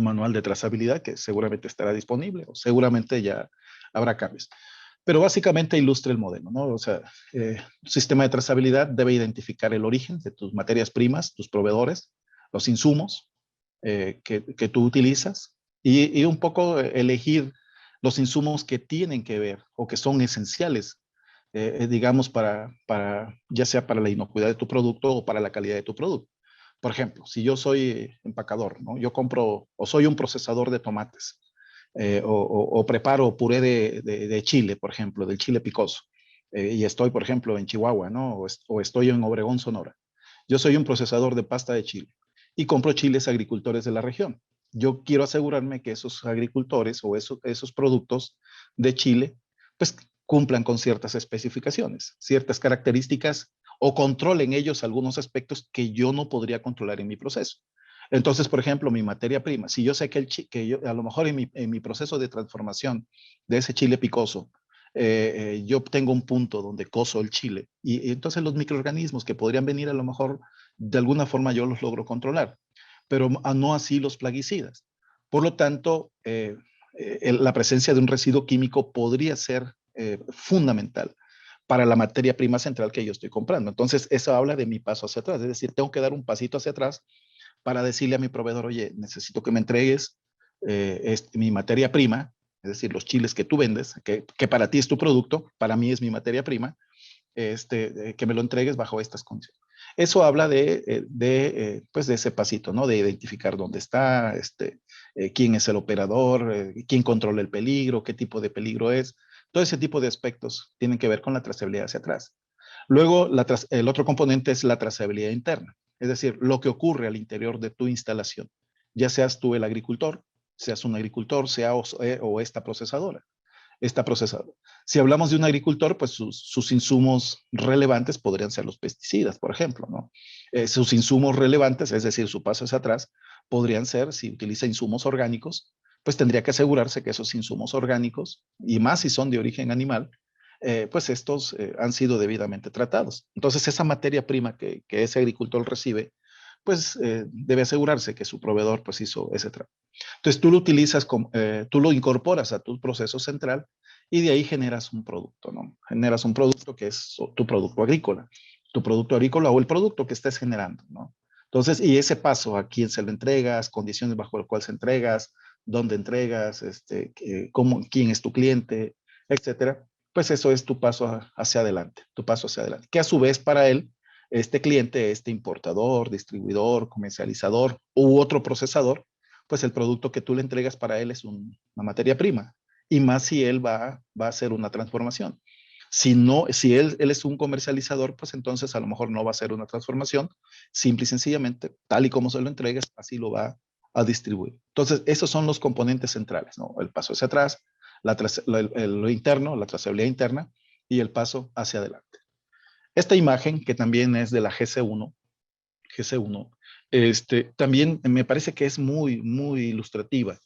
manual de trazabilidad que seguramente estará disponible o seguramente ya habrá cambios. Pero básicamente ilustra el modelo, ¿no? O sea, un sistema de trazabilidad debe identificar el origen de tus materias primas, tus proveedores, los insumos que tú utilizas y un poco elegir los insumos que tienen que ver o que son esenciales, digamos, ya sea para la inocuidad de tu producto o para la calidad de tu producto. Por ejemplo, si yo soy empacador, ¿no? Yo compro o soy un procesador de tomates o preparo puré de chile, por ejemplo, del chile picoso, y estoy, por ejemplo, en Chihuahua, ¿no? O estoy en Obregón, Sonora. Yo soy un procesador de pasta de chile y compro chiles a agricultores de la región. Yo quiero asegurarme que esos agricultores o esos productos de chile, pues cumplan con ciertas especificaciones, ciertas características o controlen ellos algunos aspectos que yo no podría controlar en mi proceso. Entonces, por ejemplo, mi materia prima, si yo sé que yo, a lo mejor en mi proceso de transformación de ese chile picoso, yo tengo un punto donde cozo el chile y entonces los microorganismos que podrían venir a lo mejor de alguna forma yo los logro controlar, pero no así los plaguicidas. Por lo tanto, la presencia de un residuo químico podría ser fundamental para la materia prima central que yo estoy comprando. Entonces, eso habla de mi paso hacia atrás, es decir, tengo que dar un pasito hacia atrás para decirle a mi proveedor, oye, necesito que me entregues mi materia prima, es decir, los chiles que tú vendes, que para ti es tu producto, para mí es mi materia prima, que me lo entregues bajo estas condiciones. Eso habla pues de ese pasito, ¿no? De identificar dónde está, quién es el operador, quién controla el peligro, qué tipo de peligro es. Todo ese tipo de aspectos tienen que ver con la trazabilidad hacia atrás. Luego, el otro componente es la trazabilidad interna, es decir, lo que ocurre al interior de tu instalación, ya seas tú el agricultor, seas un agricultor, sea o esta procesadora. Si hablamos de un agricultor, pues sus insumos relevantes podrían ser los pesticidas, por ejemplo, ¿no? Sus insumos relevantes, es decir, su paso hacia atrás, podrían ser, si utiliza insumos orgánicos, pues tendría que asegurarse que esos insumos orgánicos, y más si son de origen animal, pues estos han sido debidamente tratados. Entonces, esa materia prima que ese agricultor recibe, pues debe asegurarse que su proveedor pues hizo ese trabajo. Entonces, tú lo utilizas, tú lo incorporas a tu proceso central y de ahí generas un producto, ¿no? Generas un producto que es tu producto agrícola o el producto que estés generando, ¿no? Entonces, y ese paso, a quién se lo entregas, condiciones bajo las cuales entregas, dónde entregas, quién es tu cliente, etcétera, pues eso es tu paso hacia adelante, tu paso hacia adelante. Que a su vez para él, este cliente, este importador, distribuidor, comercializador u otro procesador, pues el producto que tú le entregas para él es una materia prima. Y más si él va a hacer una transformación. Si no, si él es un comercializador, pues entonces a lo mejor no va a ser una transformación, simple y sencillamente, tal y como se lo entregues, así lo va a distribuir. Entonces, esos son los componentes centrales, ¿no? El paso hacia atrás, lo interno, la trazabilidad interna y el paso hacia adelante. Esta imagen, que también es de la GC1, también me parece que es muy, muy ilustrativa,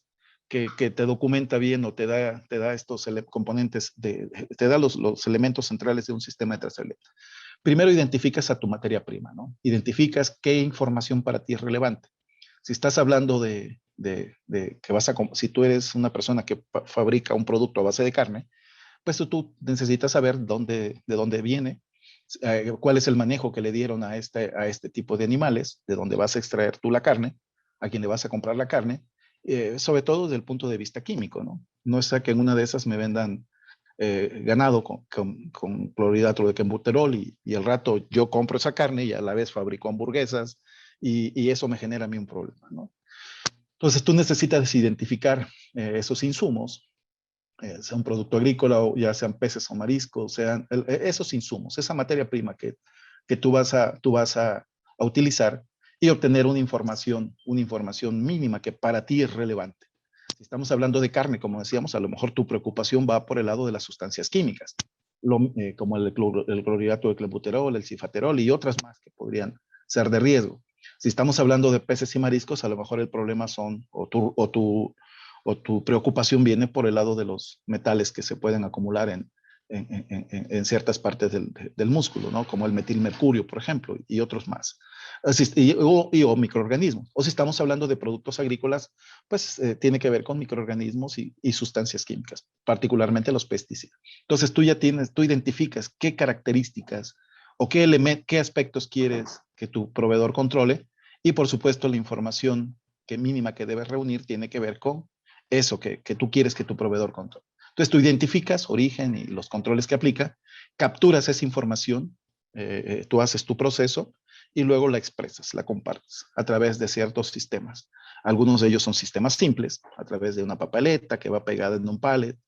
que te documenta bien o te da estos componentes, te da los elementos centrales de un sistema de trazabilidad. Primero identificas a tu materia prima, ¿no? Identificas qué información para ti es relevante. Si estás hablando si tú eres una persona que fabrica un producto a base de carne, pues tú necesitas saber de dónde viene, cuál es el manejo que le dieron a este tipo de animales, de dónde vas a extraer tú la carne, a quién le vas a comprar la carne, sobre todo desde el punto de vista químico, ¿no? No es que en una de esas me vendan ganado con clorhidrato de clenbuterol y al rato yo compro esa carne y a la vez fabrico hamburguesas y eso me genera a mí un problema, ¿no? Entonces tú necesitas identificar esos insumos, sea un producto agrícola o ya sean peces o mariscos, sean esos insumos, esa materia prima que tú vas a utilizar y obtener una información mínima que para ti es relevante. Si estamos hablando de carne, como decíamos, a lo mejor tu preocupación va por el lado de las sustancias químicas, como el clorhidrato de clenbuterol, el cifaterol y otras más que podrían ser de riesgo. Si estamos hablando de peces y mariscos, a lo mejor el problema son, o tu preocupación viene por el lado de los metales que se pueden acumular en ciertas partes del músculo, ¿no? Como el metilmercurio, por ejemplo, y otros más. O microorganismos. O si estamos hablando de productos agrícolas, pues tiene que ver con microorganismos y sustancias químicas, particularmente los pesticidas. Entonces tú identificas qué características o qué aspectos quieres que tu proveedor controle y por supuesto la información mínima que debes reunir tiene que ver con eso que tú quieres que tu proveedor controle. Entonces tú identificas origen y los controles que aplica, capturas esa información, tú haces tu proceso y luego la expresas, la compartes a través de ciertos sistemas. Algunos de ellos son sistemas simples, a través de una papeleta que va pegada en un pallet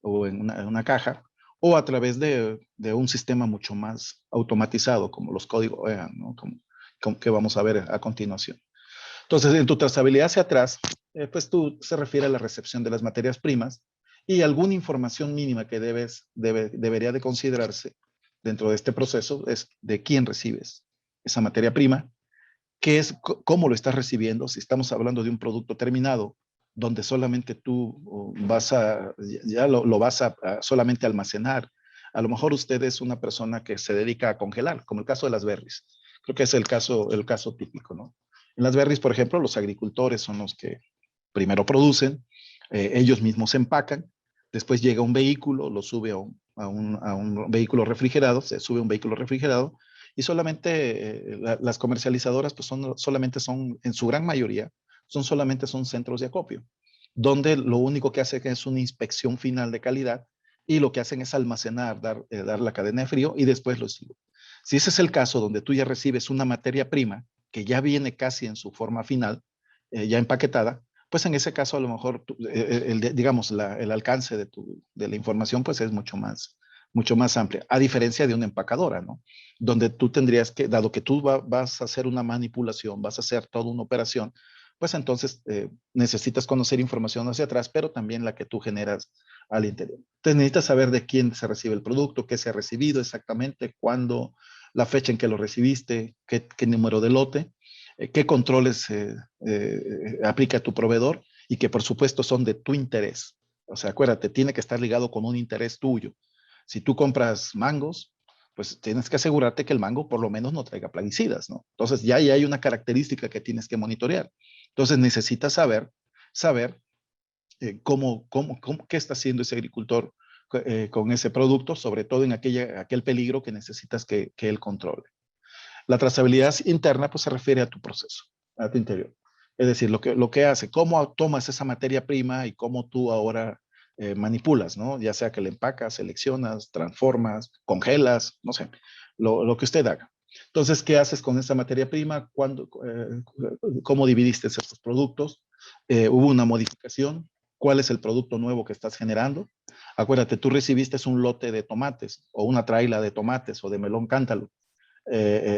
o en una caja, o a través de un sistema mucho más automatizado, como los códigos EAN, ¿no? Como que vamos a ver a continuación. Entonces, en tu trazabilidad hacia atrás, pues tú se refiere a la recepción de las materias primas y alguna información mínima que debería de considerarse dentro de este proceso es de quién recibes esa materia prima, cómo lo estás recibiendo. Si estamos hablando de un producto terminado, donde solamente tú vas ya lo vas a solamente almacenar. A lo mejor usted es una persona que se dedica a congelar, como el caso de las berries. Creo que es el caso típico, ¿no? En las berries, por ejemplo, los agricultores son los que primero producen, ellos mismos empacan, después llega un vehículo, lo sube a un vehículo refrigerado, se sube a un vehículo refrigerado, y solamente las comercializadoras pues solamente son, en su gran mayoría, solamente son centros de acopio, donde lo único que hacen es una inspección final de calidad y lo que hacen es almacenar, dar la cadena de frío y después lo sirven. Si ese es el caso donde tú ya recibes una materia prima que ya viene casi en su forma final, ya empaquetada, pues en ese caso a lo mejor, digamos, el alcance de la información pues es mucho más amplia, a diferencia de una empacadora, ¿no? Donde tú tendrías que, dado que tú vas a hacer una manipulación, vas a hacer toda una operación, pues entonces necesitas conocer información hacia atrás, pero también la que tú generas al interior. Entonces necesitas saber de quién se recibe el producto, qué se ha recibido exactamente, cuándo, la fecha en que lo recibiste, qué número de lote, qué controles aplica tu proveedor y que por supuesto son de tu interés. O sea, acuérdate, tiene que estar ligado con un interés tuyo. Si tú compras mangos, pues tienes que asegurarte que el mango por lo menos no traiga plaguicidas, ¿no? Entonces ya hay una característica que tienes que monitorear. Entonces necesitas saber qué está haciendo ese agricultor con ese producto, sobre todo en aquel peligro que necesitas que él controle. La trazabilidad interna pues se refiere a tu proceso, a tu interior. Es decir, lo que hace, cómo tomas esa materia prima y cómo tú ahora manipulas, ¿no? Ya sea que la empacas, seleccionas, transformas, congelas, no sé, lo que usted haga. Entonces, ¿qué haces con esa materia prima? ¿Cómo dividiste esos productos? ¿Hubo una modificación? ¿Cuál es el producto nuevo que estás generando? Acuérdate, tú recibiste un lote de tomates o una traila de tomates o de melón cántalo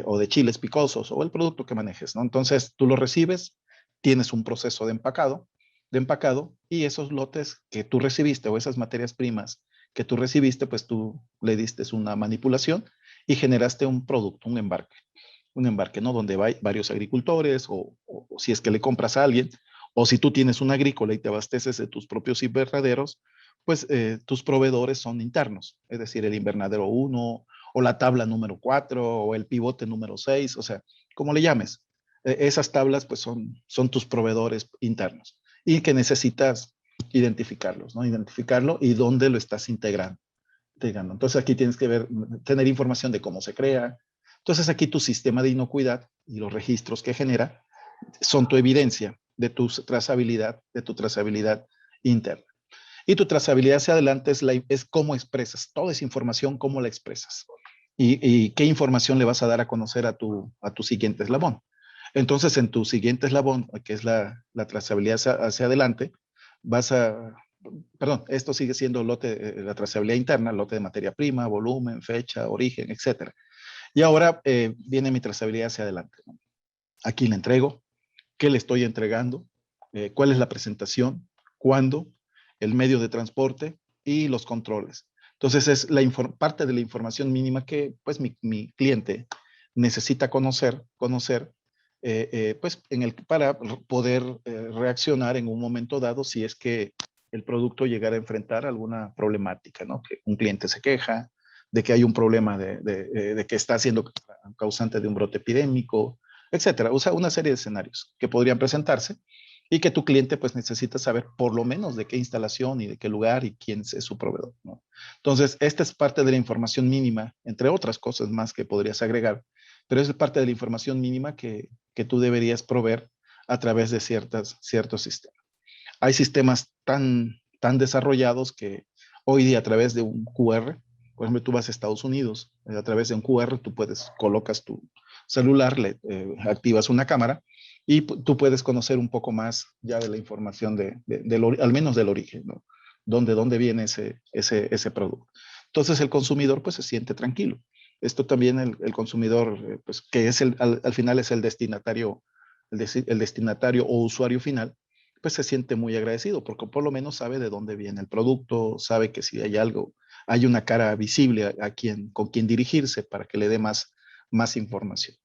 o de chiles picosos o el producto que manejes, ¿no? Entonces tú lo recibes, tienes un proceso de empacado y esos lotes que tú recibiste o esas materias primas que tú recibiste, pues tú le diste una manipulación y generaste un producto, un embarque, ¿no? Donde va varios agricultores o si es que le compras a alguien o si tú tienes una agrícola y te abasteces de tus propios invernaderos, pues tus proveedores son internos, es decir, el invernadero 1 o la tabla número 4 o el pivote número 6, o sea, como le llames. Esas tablas pues son tus proveedores internos y que necesitas identificarlos, ¿no? Identificarlo y dónde lo estás integrando. Entonces aquí tienes que tener información de cómo se crea. Entonces aquí tu sistema de inocuidad y los registros que genera son tu evidencia de tu trazabilidad interna. Y tu trazabilidad hacia adelante es cómo expresas toda esa información, cómo la expresas. Y qué información le vas a dar a conocer a tu siguiente eslabón. Entonces, en tu siguiente eslabón, que es la trazabilidad hacia adelante, esto sigue siendo la trazabilidad interna, lote de materia prima, volumen, fecha, origen, etcétera. Y ahora viene mi trazabilidad hacia adelante, ¿no? Aquí le entrego, qué le estoy entregando, cuál es la presentación, cuándo, el medio de transporte y los controles. Entonces es parte de la información mínima que pues mi cliente necesita conocer pues para poder reaccionar en un momento dado si es que el producto llegara a enfrentar alguna problemática, ¿no? Que un cliente se queja de que hay un problema de que está siendo causante de un brote epidémico, etcétera. Usa una serie de escenarios que podrían presentarse y que tu cliente pues necesita saber por lo menos de qué instalación y de qué lugar y quién es su proveedor, ¿no? Entonces, esta es parte de la información mínima, entre otras cosas más que podrías agregar, pero es parte de la información mínima que tú deberías proveer a través de ciertos sistemas. Hay sistemas tan desarrollados que hoy día a través de un QR, por ejemplo, tú vas a Estados Unidos, a través de un QR tú colocas celular, activas una cámara y tú puedes conocer un poco más ya de la información al menos del origen, ¿no? Dónde viene ese producto. Entonces el consumidor pues se siente tranquilo. Esto también el consumidor, pues que es al final es el destinatario, el destinatario o usuario final, pues se siente muy agradecido porque por lo menos sabe de dónde viene el producto, sabe que si hay algo, hay una cara visible con quien dirigirse para que le dé más información.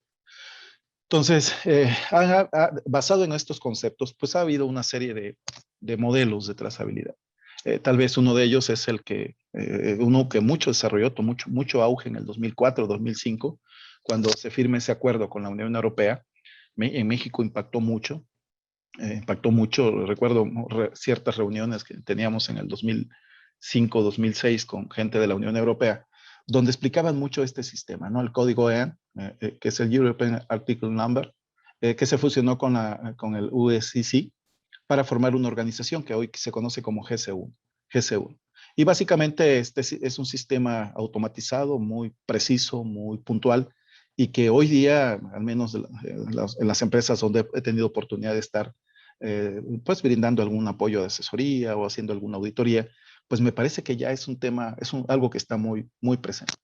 Entonces, basado en estos conceptos, pues ha habido una serie de modelos de trazabilidad. Tal vez uno de ellos es uno que mucho desarrolló, mucho auge en el 2004, 2005, cuando se firma ese acuerdo con la Unión Europea. En México impactó mucho. Recuerdo ciertas reuniones que teníamos en el 2005, 2006 con gente de la Unión Europea, donde explicaban mucho este sistema, ¿no? El código EAN, que es el European Article Number, que se fusionó con el USCC para formar una organización que hoy se conoce como GC1. Y básicamente este es un sistema automatizado, muy preciso, muy puntual, y que hoy día, al menos en las empresas donde he tenido oportunidad de estar, pues brindando algún apoyo de asesoría o haciendo alguna auditoría, pues me parece que ya es un tema, algo que está muy presente.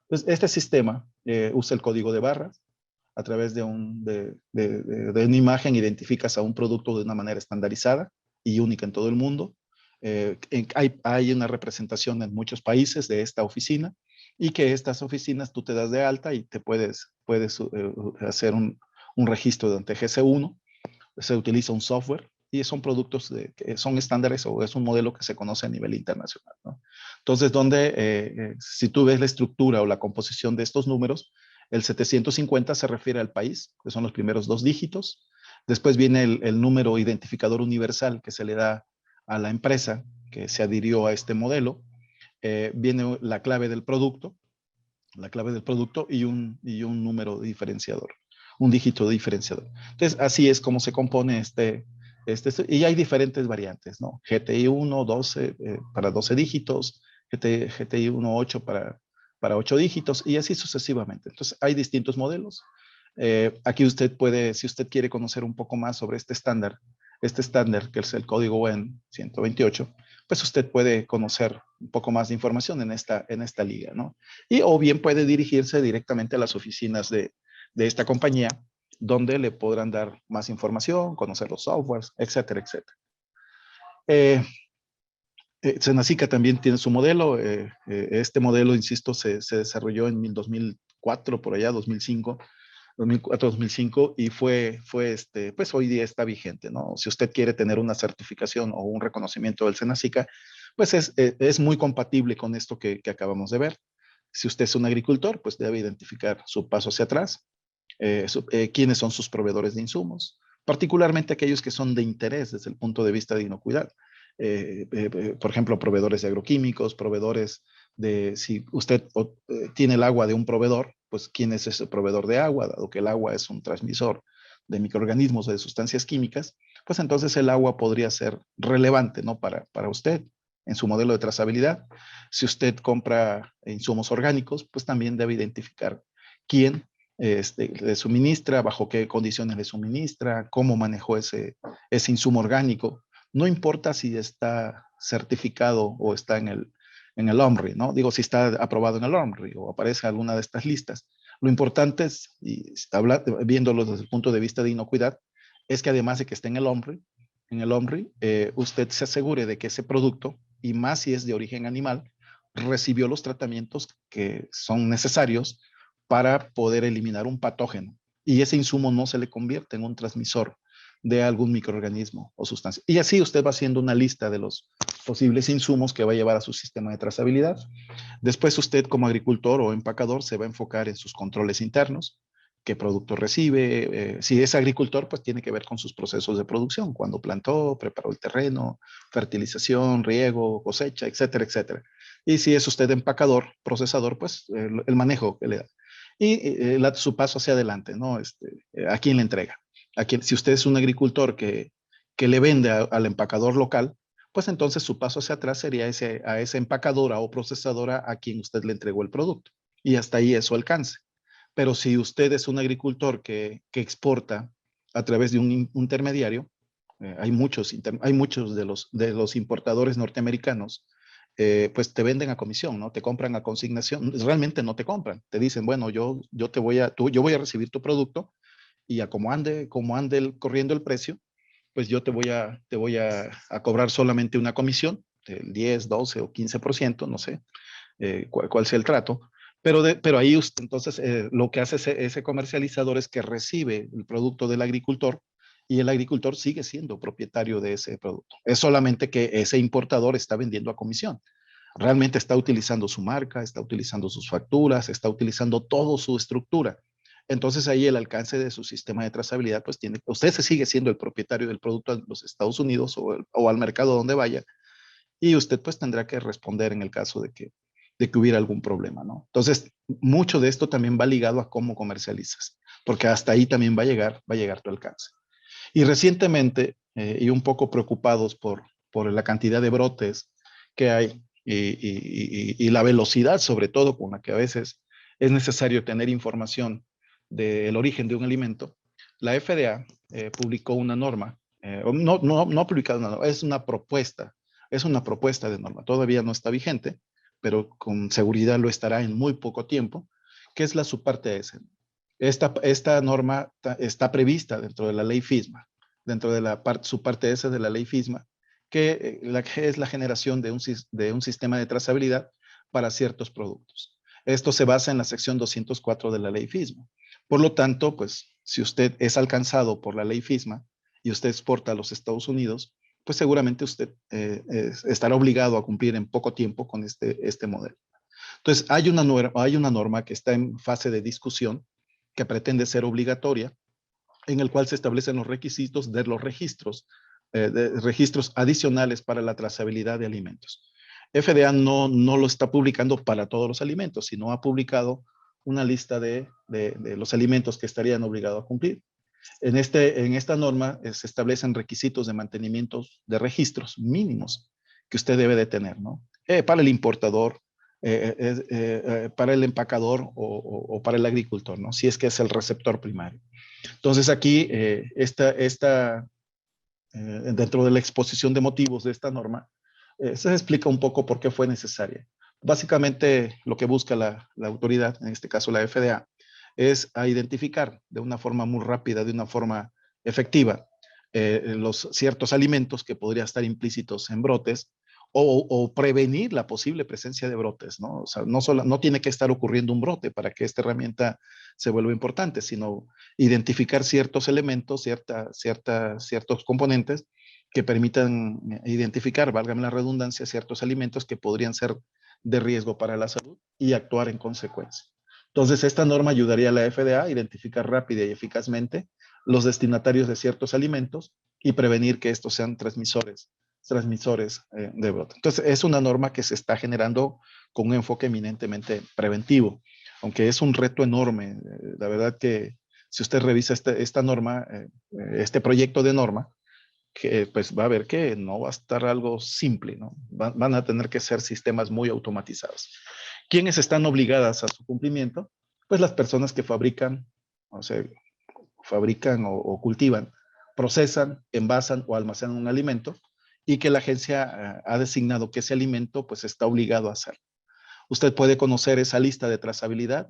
Entonces, este sistema usa el código de barras. A través de una imagen identificas a un producto de una manera estandarizada y única en todo el mundo. Hay una representación en muchos países de esta oficina y que estas oficinas tú te das de alta y te puedes hacer un registro ante GC1. Se utiliza un software y son productos que son estándares o es un modelo que se conoce a nivel internacional, ¿no? Entonces, si tú ves la estructura o la composición de estos números, el 750 se refiere al país, que son los primeros 2 dígitos. Después viene el número identificador universal que se le da a la empresa que se adhirió a este modelo. Viene la clave del producto y un número diferenciador, un dígito diferenciador. Entonces, así es como se compone y hay diferentes variantes, ¿no? GTI 1, 12 para 12 dígitos, GTI 1, 8 para 8 dígitos y así sucesivamente. Entonces, hay distintos modelos. Aquí usted puede, si usted quiere conocer un poco más sobre este estándar que es el código WEN 128, pues usted puede conocer un poco más de información en esta liga, ¿no? O bien puede dirigirse directamente a las oficinas de esta compañía, donde le podrán dar más información, conocer los softwares, etcétera, etcétera. Senacica también tiene su modelo. Este modelo, insisto, se desarrolló en 2004, por allá, 2005, 2004-2005, y pues hoy día está vigente, ¿no? Si usted quiere tener una certificación o un reconocimiento del Senacica, pues es muy compatible con esto que acabamos de ver. Si usted es un agricultor, pues debe identificar su paso hacia atrás, quiénes son sus proveedores de insumos, particularmente aquellos que son de interés desde el punto de vista de inocuidad. Por ejemplo, proveedores de agroquímicos, si usted tiene el agua de un proveedor, pues quién es ese proveedor de agua, dado que el agua es un transmisor de microorganismos o de sustancias químicas, pues entonces el agua podría ser relevante, ¿no? Para usted en su modelo de trazabilidad. Si usted compra insumos orgánicos, pues también debe identificar quién le suministra, bajo qué condiciones le suministra, cómo manejó ese insumo orgánico. No importa si está certificado o está en el OMRI, ¿no? Digo, si está aprobado en el OMRI o aparece en alguna de estas listas. Lo importante es, y viéndolo desde el punto de vista de inocuidad, es que además de que esté en el OMRI, usted se asegure de que ese producto, y más si es de origen animal, recibió los tratamientos que son necesarios para poder eliminar un patógeno. Y ese insumo no se le convierte en un transmisor de algún microorganismo o sustancia. Y así usted va haciendo una lista de los posibles insumos que va a llevar a su sistema de trazabilidad. Después usted como agricultor o empacador se va a enfocar en sus controles internos, qué producto recibe. Si es agricultor, pues tiene que ver con sus procesos de producción, cuando plantó, preparó el terreno, fertilización, riego, cosecha, etcétera, etcétera. Y si es usted empacador, procesador, pues el manejo que le da. Y su paso hacia adelante, ¿no? ¿A quién le entrega? Si usted es un agricultor que le vende al empacador local, pues entonces su paso hacia atrás sería a esa empacadora o procesadora a quien usted le entregó el producto. Y hasta ahí es su alcance. Pero si usted es un agricultor que exporta a través de un intermediario, hay muchos de los importadores norteamericanos, pues te venden a comisión, ¿no? Te compran a consignación. Realmente no te compran. Te dicen, bueno, yo voy a recibir tu producto y como ande corriendo el precio, pues yo te voy a cobrar solamente una comisión del 10, 12 o 15%, no sé cuál sea el trato. Pero ahí usted, entonces lo que hace ese comercializador es que recibe el producto del agricultor y el agricultor sigue siendo propietario de ese producto. Es solamente que ese importador está vendiendo a comisión. Realmente está utilizando su marca, está utilizando sus facturas, está utilizando toda su estructura. Entonces ahí el alcance de su sistema de trazabilidad, pues usted se sigue siendo el propietario del producto a los Estados Unidos o al mercado donde vaya, y usted pues tendrá que responder en el caso de que hubiera algún problema, ¿no? Entonces, mucho de esto también va ligado a cómo comercializas, porque hasta ahí también va a llegar tu alcance. Y recientemente, y un poco preocupados por la cantidad de brotes que hay y la velocidad, sobre todo, con la que a veces es necesario tener información del origen de un alimento, la FDA publicó una norma, no ha publicado una norma, es una propuesta de norma, todavía no está vigente, pero con seguridad lo estará en muy poco tiempo, que es la subparte S. Esta norma está prevista dentro de la ley FISMA, dentro de la subparte S de la ley FISMA, que es la generación de un sistema de trazabilidad para ciertos productos. Esto se basa en la sección 204 de la ley FISMA. Por lo tanto, pues, si usted es alcanzado por la ley FISMA y usted exporta a los Estados Unidos, pues seguramente usted estará obligado a cumplir en poco tiempo con este modelo. Entonces, hay una norma que está en fase de discusión que pretende ser obligatoria, en el cual se establecen los requisitos de los registros adicionales para la trazabilidad de alimentos. FDA no lo está publicando para todos los alimentos, sino ha publicado una lista de los alimentos que estarían obligados a cumplir. En esta norma se establecen requisitos de mantenimiento de registros mínimos que usted debe de tener, ¿no? Para el importador, para el empacador o para el agricultor, ¿no? Si es que es el receptor primario. Entonces aquí, dentro de la exposición de motivos de esta norma, se explica un poco por qué fue necesaria. Básicamente lo que busca la autoridad, en este caso la FDA, es a identificar de una forma muy rápida, de una forma efectiva, los ciertos alimentos que podrían estar implícitos en brotes o prevenir la posible presencia de brotes, ¿no? O sea, no tiene que estar ocurriendo un brote para que esta herramienta se vuelva importante, sino identificar ciertos elementos, ciertos componentes que permitan identificar, válgame la redundancia, ciertos alimentos que podrían ser de riesgo para la salud y actuar en consecuencia. Entonces, esta norma ayudaría a la FDA a identificar rápida y eficazmente los destinatarios de ciertos alimentos y prevenir que estos sean transmisores de brote. Entonces, es una norma que se está generando con un enfoque eminentemente preventivo, aunque es un reto enorme. La verdad que si usted revisa esta norma, este proyecto de norma, que pues va a ver que no va a estar algo simple, ¿no? Van a tener que ser sistemas muy automatizados. ¿Quiénes están obligadas a su cumplimiento? Pues las personas que fabrican, o sea, o cultivan, procesan, envasan o almacenan un alimento y que la agencia ha designado que ese alimento pues está obligado a hacer. Usted puede conocer esa lista de trazabilidad,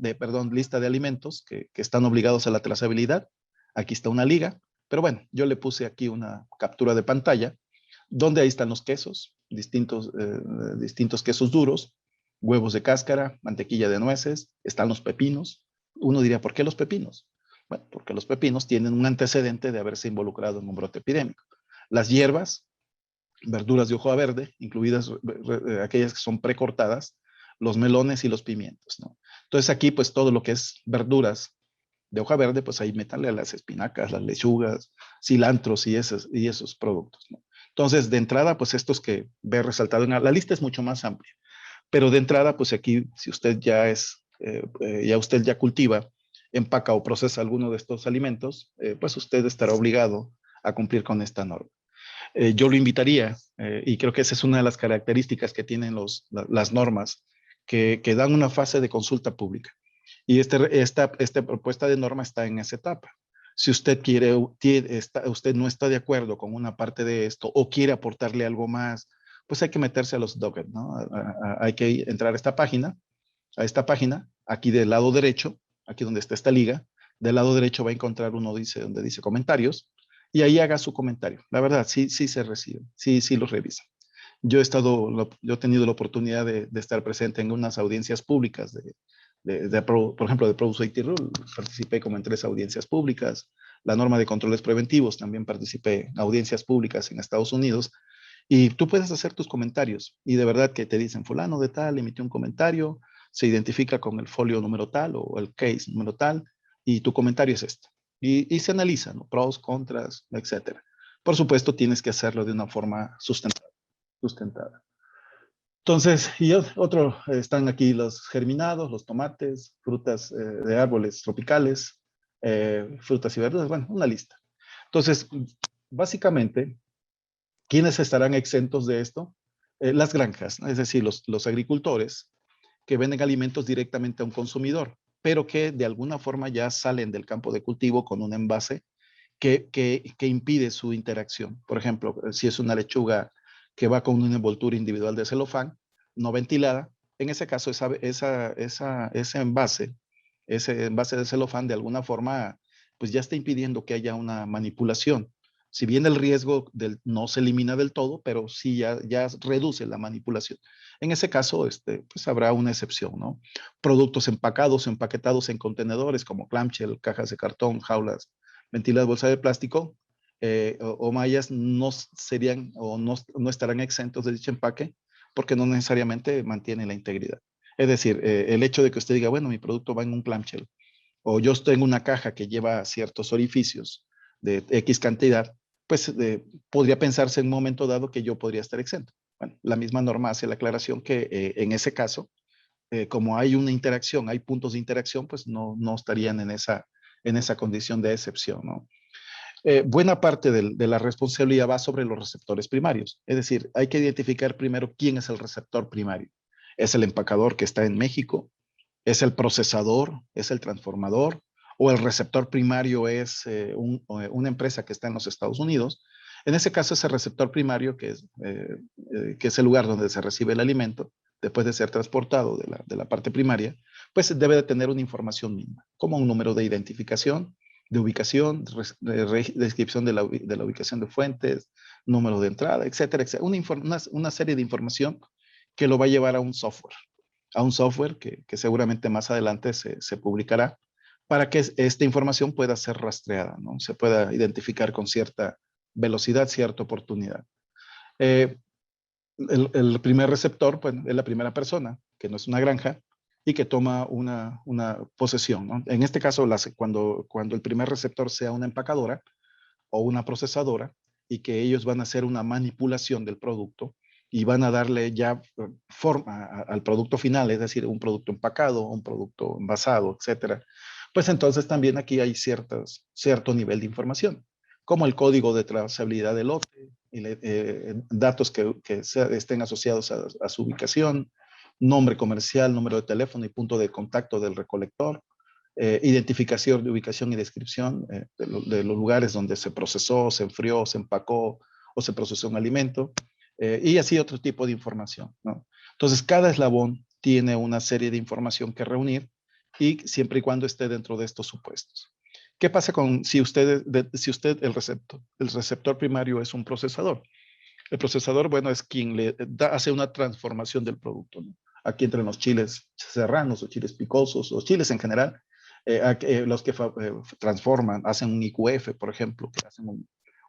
lista de alimentos que están obligados a la trazabilidad. Aquí está una liga, pero bueno, yo le puse aquí una captura de pantalla donde ahí están los quesos, distintos quesos duros, huevos de cáscara, mantequilla de nueces, están los pepinos. Uno diría, ¿por qué los pepinos? Bueno, porque los pepinos tienen un antecedente de haberse involucrado en un brote epidémico. Las hierbas, verduras de hoja verde, incluidas aquellas que son precortadas, los melones y los pimientos, ¿no? Entonces aquí, pues todo lo que es verduras de hoja verde, pues ahí métanle a las espinacas, las lechugas, cilantros y esos productos, ¿no? Entonces, de entrada, pues estos que ve resaltado en la lista es mucho más amplia, pero de entrada, pues aquí, si usted usted ya cultiva, empaca o procesa alguno de estos alimentos, pues usted estará obligado a cumplir con esta norma. Yo lo invitaría, y creo que esa es una de las características que tienen las normas, que dan una fase de consulta pública Y esta propuesta de norma está en esa etapa. Si usted usted no está de acuerdo con una parte de esto o quiere aportarle algo más, pues hay que meterse a los dockets, ¿no? Hay que entrar a esta página, aquí del lado derecho, aquí donde está esta liga, del lado derecho va a encontrar donde dice comentarios, y ahí haga su comentario. La verdad, sí se recibe, sí los revisa. Yo he tenido la oportunidad de estar presente en unas audiencias públicas por ejemplo, de Produce IT Rule. Participé como en 3 audiencias públicas. La norma de controles preventivos, también participé en audiencias públicas en Estados Unidos. Y tú puedes hacer tus comentarios. Y de verdad que te dicen, fulano de tal emitió un comentario, se identifica con el folio número tal o el case número tal, y tu comentario es este. Y se analiza, ¿no? Pros, contras, etcétera. Por supuesto, tienes que hacerlo de una forma sustentada. Entonces, están aquí los germinados, los tomates, frutas de árboles tropicales, frutas y verduras, bueno, una lista. Entonces, básicamente, ¿quiénes estarán exentos de esto? Las granjas, ¿no? Es decir, los agricultores que venden alimentos directamente a un consumidor, pero que de alguna forma ya salen del campo de cultivo con un envase que impide su interacción. Por ejemplo, si es una lechuga que va con una envoltura individual de celofán, no ventilada, en ese caso ese envase de celofán de alguna forma, pues ya está impidiendo que haya una manipulación. Si bien el riesgo no se elimina del todo, pero sí ya reduce la manipulación. En ese caso, pues habrá una excepción, ¿no? Productos empacados o empaquetados en contenedores como clamshell, cajas de cartón, jaulas, ventiladas, bolsas de plástico o mallas no serían o no estarán exentos de dicho empaque porque no necesariamente mantienen la integridad. Es decir, el hecho de que usted diga, bueno, mi producto va en un clamshell o yo tengo una caja que lleva ciertos orificios de X cantidad, pues podría pensarse en un momento dado que yo podría estar exento. Bueno, la misma norma hace la aclaración que en ese caso, como hay una interacción, hay puntos de interacción, pues no estarían en esa condición de excepción, ¿no? Buena parte de la responsabilidad va sobre los receptores primarios. Es decir, hay que identificar primero quién es el receptor primario. ¿Es el empacador que está en México? ¿Es el procesador? ¿Es el transformador? ¿O el receptor primario es una empresa que está en los Estados Unidos? En ese caso, ese receptor primario, que es el lugar donde se recibe el alimento, después de ser transportado de la parte primaria, pues debe de tener una información mínima, como un número de identificación, de ubicación, descripción de la ubicación de fuentes, número de entrada, etcétera, etcétera. Una serie de información que lo va a llevar a un software que seguramente más adelante se publicará para que esta información pueda ser rastreada, ¿no? Se pueda identificar con cierta velocidad, cierta oportunidad. El primer receptor, pues, es la primera persona, que no es una granja, y que toma una posesión, ¿no? En este caso, cuando el primer receptor sea una empacadora o una procesadora, y que ellos van a hacer una manipulación del producto y van a darle ya forma al producto final, es decir, un producto empacado, un producto envasado, etcétera. Pues entonces también aquí hay cierto nivel de información, como el código de trazabilidad del lote, y datos que estén asociados a su ubicación, nombre comercial, número de teléfono y punto de contacto del recolector, identificación de ubicación y descripción de los lugares donde se procesó, se enfrió, se empacó o se procesó un alimento, y así otro tipo de información, ¿no? Entonces, cada eslabón tiene una serie de información que reunir y siempre y cuando esté dentro de estos supuestos. ¿Qué pasa si usted el receptor primario es un procesador? El procesador, bueno, es quien hace una transformación del producto, ¿no? Aquí entre los chiles serranos o chiles picosos o chiles en general, los que transforman, hacen un IQF, por ejemplo, que hacen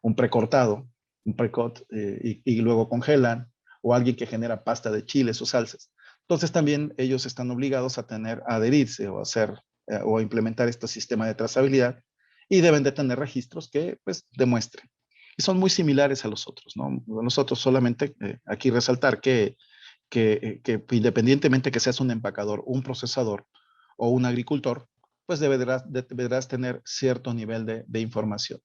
un precortado, un precut, y luego congelan, o alguien que genera pasta de chiles o salsas. Entonces también ellos están obligados a adherirse o o a implementar este sistema de trazabilidad y deben de tener registros que pues demuestren. Y son muy similares a los otros, ¿no? Nosotros solamente aquí resaltar que independientemente que seas un empacador, un procesador o un agricultor, pues deberás tener cierto nivel de información.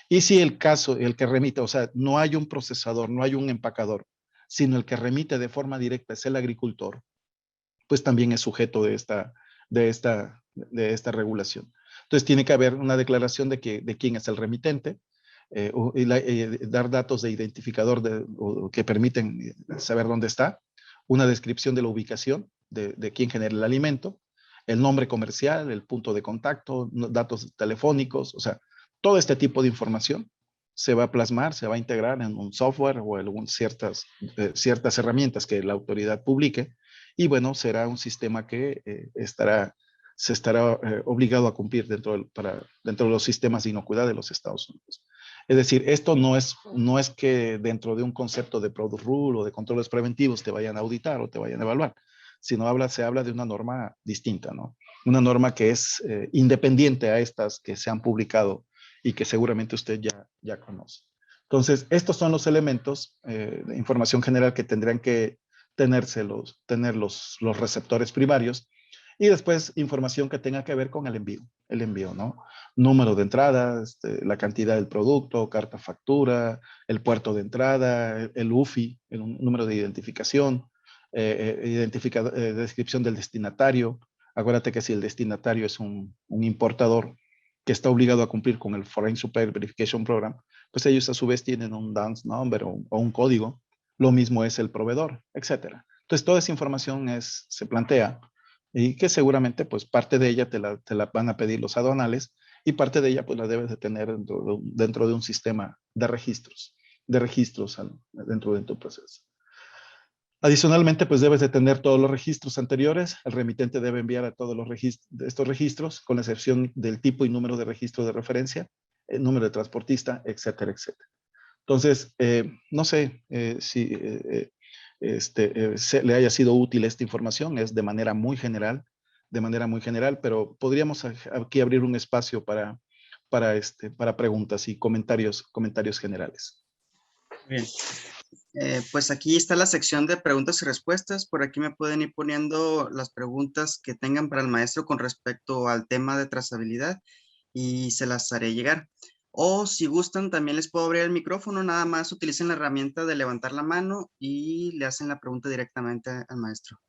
Y si el que remite, o sea, no hay un procesador, no hay un empacador, sino el que remite de forma directa es el agricultor, pues también es sujeto de de esta regulación. Entonces tiene que haber una declaración de quién es el remitente, dar datos de identificador que permiten saber dónde está, una descripción de la ubicación de quién genera el alimento, el nombre comercial, el punto de contacto, datos telefónicos, o sea, todo este tipo de información se va a plasmar, se va a integrar en un software o en ciertas herramientas que la autoridad publique, y bueno, será un sistema que se estará obligado a cumplir dentro de los sistemas de inocuidad de los Estados Unidos. Es decir, esto no es que dentro de un concepto de product rule o de controles preventivos te vayan a auditar o te vayan a evaluar, sino se habla de una norma distinta, ¿no? Una norma que es independiente a estas que se han publicado y que seguramente usted ya conoce. Entonces, estos son los elementos de información general que tendrían que tener los receptores primarios, y después información que tenga que ver con el envío, ¿no? Número de entrada, la cantidad del producto, carta factura, el puerto de entrada, el UFI, el número de identificación, descripción del destinatario. Acuérdate que si el destinatario es un importador que está obligado a cumplir con el Foreign Supplier Verification Program, pues ellos a su vez tienen un DUNS number o un código. Lo mismo es el proveedor, etcétera. Entonces toda esa información se plantea, y que seguramente pues parte de ella te la van a pedir los aduanales, y parte de ella pues la debes de tener dentro de un sistema de registros dentro de tu proceso. Adicionalmente, pues debes de tener todos los registros anteriores. El remitente debe enviar a todos estos registros, con excepción del tipo y número de registro de referencia, el número de transportista, etcétera, etcétera. Entonces, no sé si le haya sido útil esta información. Es de manera muy general, pero podríamos aquí abrir un espacio para preguntas y comentarios generales. Bien. Pues aquí está la sección de preguntas y respuestas. Por aquí me pueden ir poniendo las preguntas que tengan para el maestro con respecto al tema de trazabilidad y se las haré llegar. O si gustan, también les puedo abrir el micrófono. Nada más utilicen la herramienta de levantar la mano y le hacen la pregunta directamente al maestro.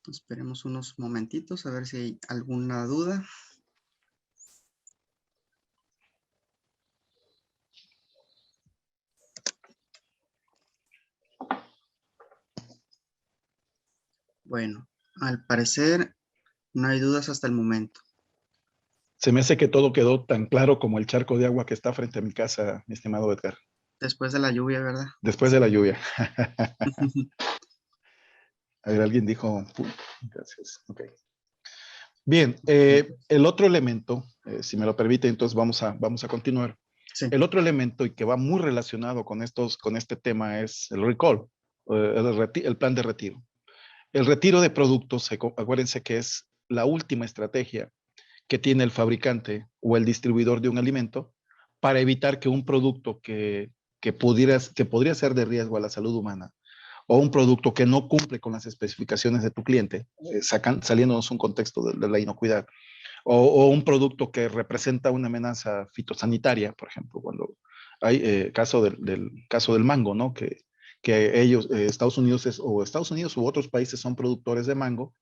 Esperemos unos momentitos a ver si hay alguna duda. Bueno, al parecer no hay dudas hasta el momento. Se me hace que todo quedó tan claro como el charco de agua que está frente a mi casa, mi estimado Edgar. Después de la lluvia, ¿verdad? Después de la lluvia. A ver, alguien dijo, gracias. Ok. Bien, el otro elemento, si me lo permite, entonces vamos a continuar. Sí. El otro elemento, y que va muy relacionado con este tema, es el recall, el plan de retiro. El retiro de productos, acuérdense que es la última estrategia que tiene el fabricante o el distribuidor de un alimento para evitar que un producto que podría ser de riesgo a la salud humana, o un producto que no cumple con las especificaciones de tu cliente, saliéndonos un contexto de la inocuidad, o un producto que representa una amenaza fitosanitaria, por ejemplo, cuando hay caso del mango, ¿no? Que ellos, Estados Unidos u otros países son productores de mango,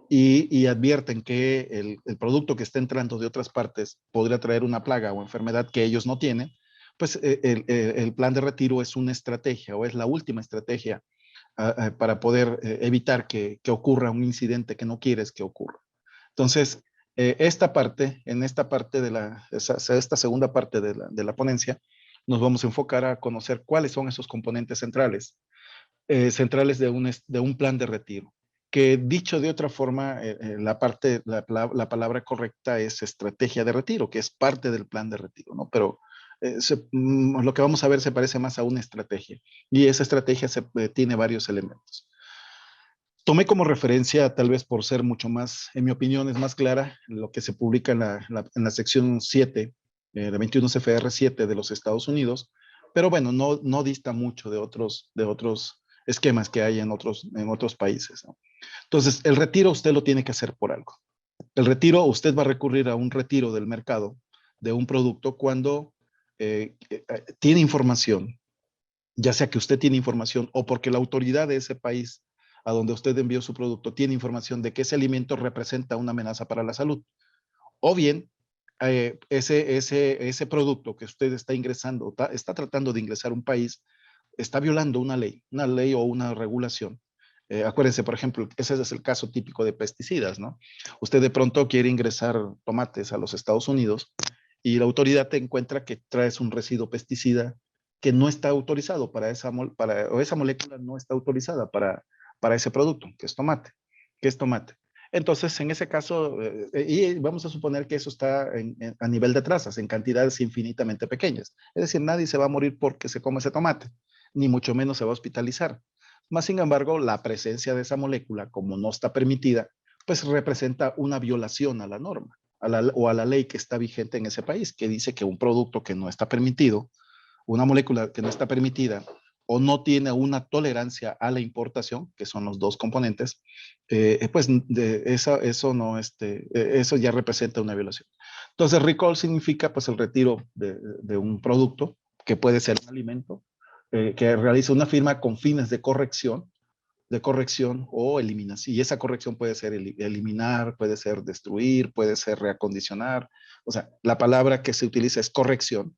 y advierten que el producto que está entrando de otras partes podría traer una plaga o enfermedad que ellos no tienen, pues el plan de retiro es una estrategia, o es la última estrategia para poder evitar que ocurra un incidente que no quieres que ocurra. Entonces, esta segunda parte de la ponencia, nos vamos a enfocar a conocer cuáles son esos componentes centrales de un plan de retiro, que dicho de otra forma, la palabra correcta es estrategia de retiro, que es parte del plan de retiro, ¿no? Pero lo que vamos a ver se parece más a una estrategia, y esa estrategia tiene varios elementos. Tomé como referencia, tal vez por ser mucho más, en mi opinión, es más clara, lo que se publica en la sección 7, de 21 CFR 7 de los Estados Unidos, pero bueno, no dista mucho de otros esquemas que hay en otros países, ¿no? Entonces, el retiro usted lo tiene que hacer por algo. El retiro, usted va a recurrir a un retiro del mercado de un producto cuando tiene información ya sea que usted tiene información o porque la autoridad de ese país a donde usted envió su producto tiene información de que ese alimento representa una amenaza para la salud. O bien, ese producto que usted está ingresando, está tratando de ingresar a un país, está violando una ley o una regulación. Acuérdense, por ejemplo, ese es el caso típico de pesticidas, ¿no? Usted de pronto quiere ingresar tomates a los Estados Unidos y la autoridad te encuentra que traes un residuo pesticida que no está autorizado o esa molécula no está autorizada para ese producto, que es tomate. Entonces, en ese caso, y vamos a suponer que eso está a nivel de trazas, en cantidades infinitamente pequeñas. Es decir, nadie se va a morir porque se come ese tomate, ni mucho menos se va a hospitalizar. Más sin embargo, la presencia de esa molécula, como no está permitida, pues representa una violación a la norma o a la ley que está vigente en ese país, que dice que un producto que no está permitido, una molécula que no está permitida, o no tiene una tolerancia a la importación, que son los dos componentes, pues eso ya representa una violación. Entonces, recall significa pues el retiro de un producto, que puede ser un alimento, que realiza una firma con fines de corrección o eliminación. Y esa corrección puede ser eliminar, puede ser destruir, puede ser reacondicionar. O sea, la palabra que se utiliza es corrección.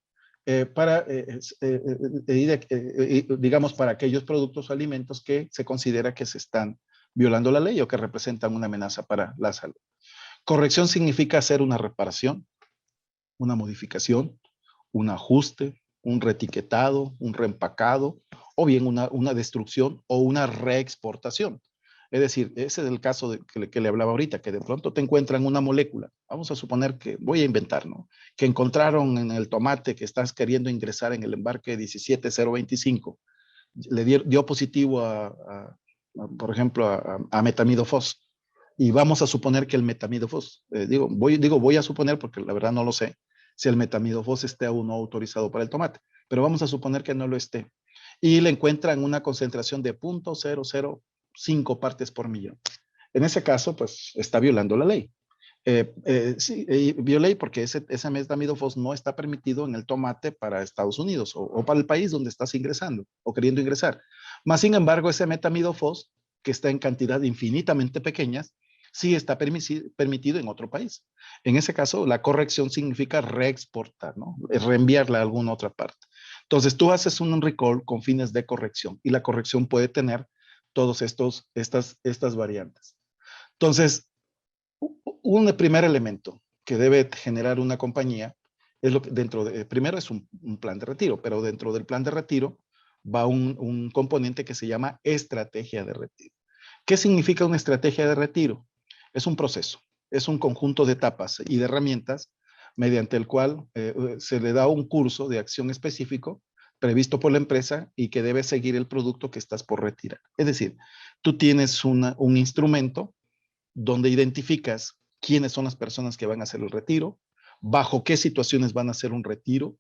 Digamos, para aquellos productos o alimentos que se considera que se están violando la ley o que representan una amenaza para la salud. Corrección significa hacer una reparación, una modificación, un ajuste, un reetiquetado, un reempacado, o bien una destrucción o una reexportación. Es decir, ese es el caso que le hablaba ahorita, que de pronto te encuentran una molécula. Vamos a suponer que, voy a inventar, ¿no? Que encontraron en el tomate que estás queriendo ingresar en el embarque 17025. Le dio positivo por ejemplo, a metamidofos. Y vamos a suponer que el metamidofos, voy a suponer porque la verdad no lo sé, si el metamidofos esté aún no autorizado para el tomate, pero vamos a suponer que no lo esté. Y le encuentran una concentración de 0.005 partes por millón. En ese caso, pues está violando la ley. Sí, violé porque ese metamidofos no está permitido en el tomate para Estados Unidos o para el país donde estás ingresando o queriendo ingresar. Más sin embargo, ese metamidofos, que está en cantidad infinitamente pequeñas, sí está permitido en otro país. En ese caso, la corrección significa reexportar, ¿no? Es reenviarla a alguna otra parte. Entonces, tú haces un recall con fines de corrección y la corrección puede tener todos estas variantes. Entonces, un primer elemento que debe generar una compañía es lo que primero es un plan de retiro, pero dentro del plan de retiro va un componente que se llama estrategia de retiro. ¿Qué significa una estrategia de retiro? Es un proceso, es un conjunto de etapas y de herramientas mediante el cual se le da un curso de acción específico previsto por la empresa y que debe seguir el producto que estás por retirar. Es decir, tú tienes un instrumento donde identificas quiénes son las personas que van a hacer el retiro, bajo qué situaciones van a hacer un retiro,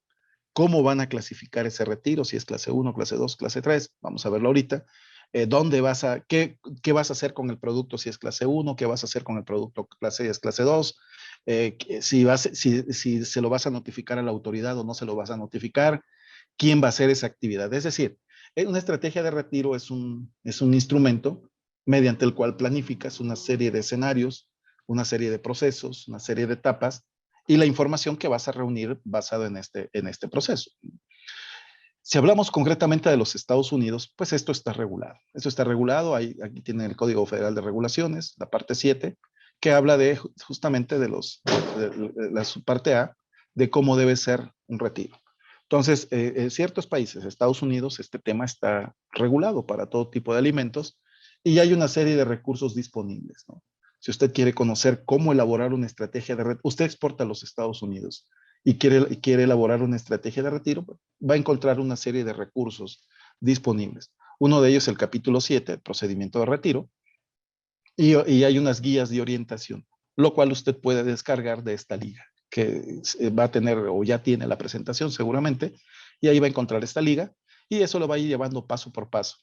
cómo van a clasificar ese retiro, si es clase 1, clase 2, clase 3, vamos a verlo ahorita, qué vas a hacer con el producto si es clase 1, qué vas a hacer con el producto clase 2, si se lo vas a notificar a la autoridad o no se lo vas a notificar, quién va a hacer esa actividad. Es decir, una estrategia de retiro es un instrumento mediante el cual planificas una serie de escenarios, una serie de procesos, una serie de etapas y la información que vas a reunir basado en este proceso. Si hablamos concretamente de los Estados Unidos, pues esto está regulado. Esto está regulado, aquí tiene el Código Federal de Regulaciones, la parte 7, que habla justamente de la parte A, de cómo debe ser un retiro. Entonces, en ciertos países, Estados Unidos, este tema está regulado para todo tipo de alimentos y hay una serie de recursos disponibles, ¿no? Si usted quiere conocer cómo elaborar una estrategia de retiro, usted exporta a los Estados Unidos y quiere elaborar una estrategia de retiro, va a encontrar una serie de recursos disponibles. Uno de ellos es el capítulo 7, el procedimiento de retiro, y hay unas guías de orientación, lo cual usted puede descargar de esta liga, que va a tener o ya tiene la presentación seguramente, y ahí va a encontrar esta liga, y eso lo va a ir llevando paso por paso.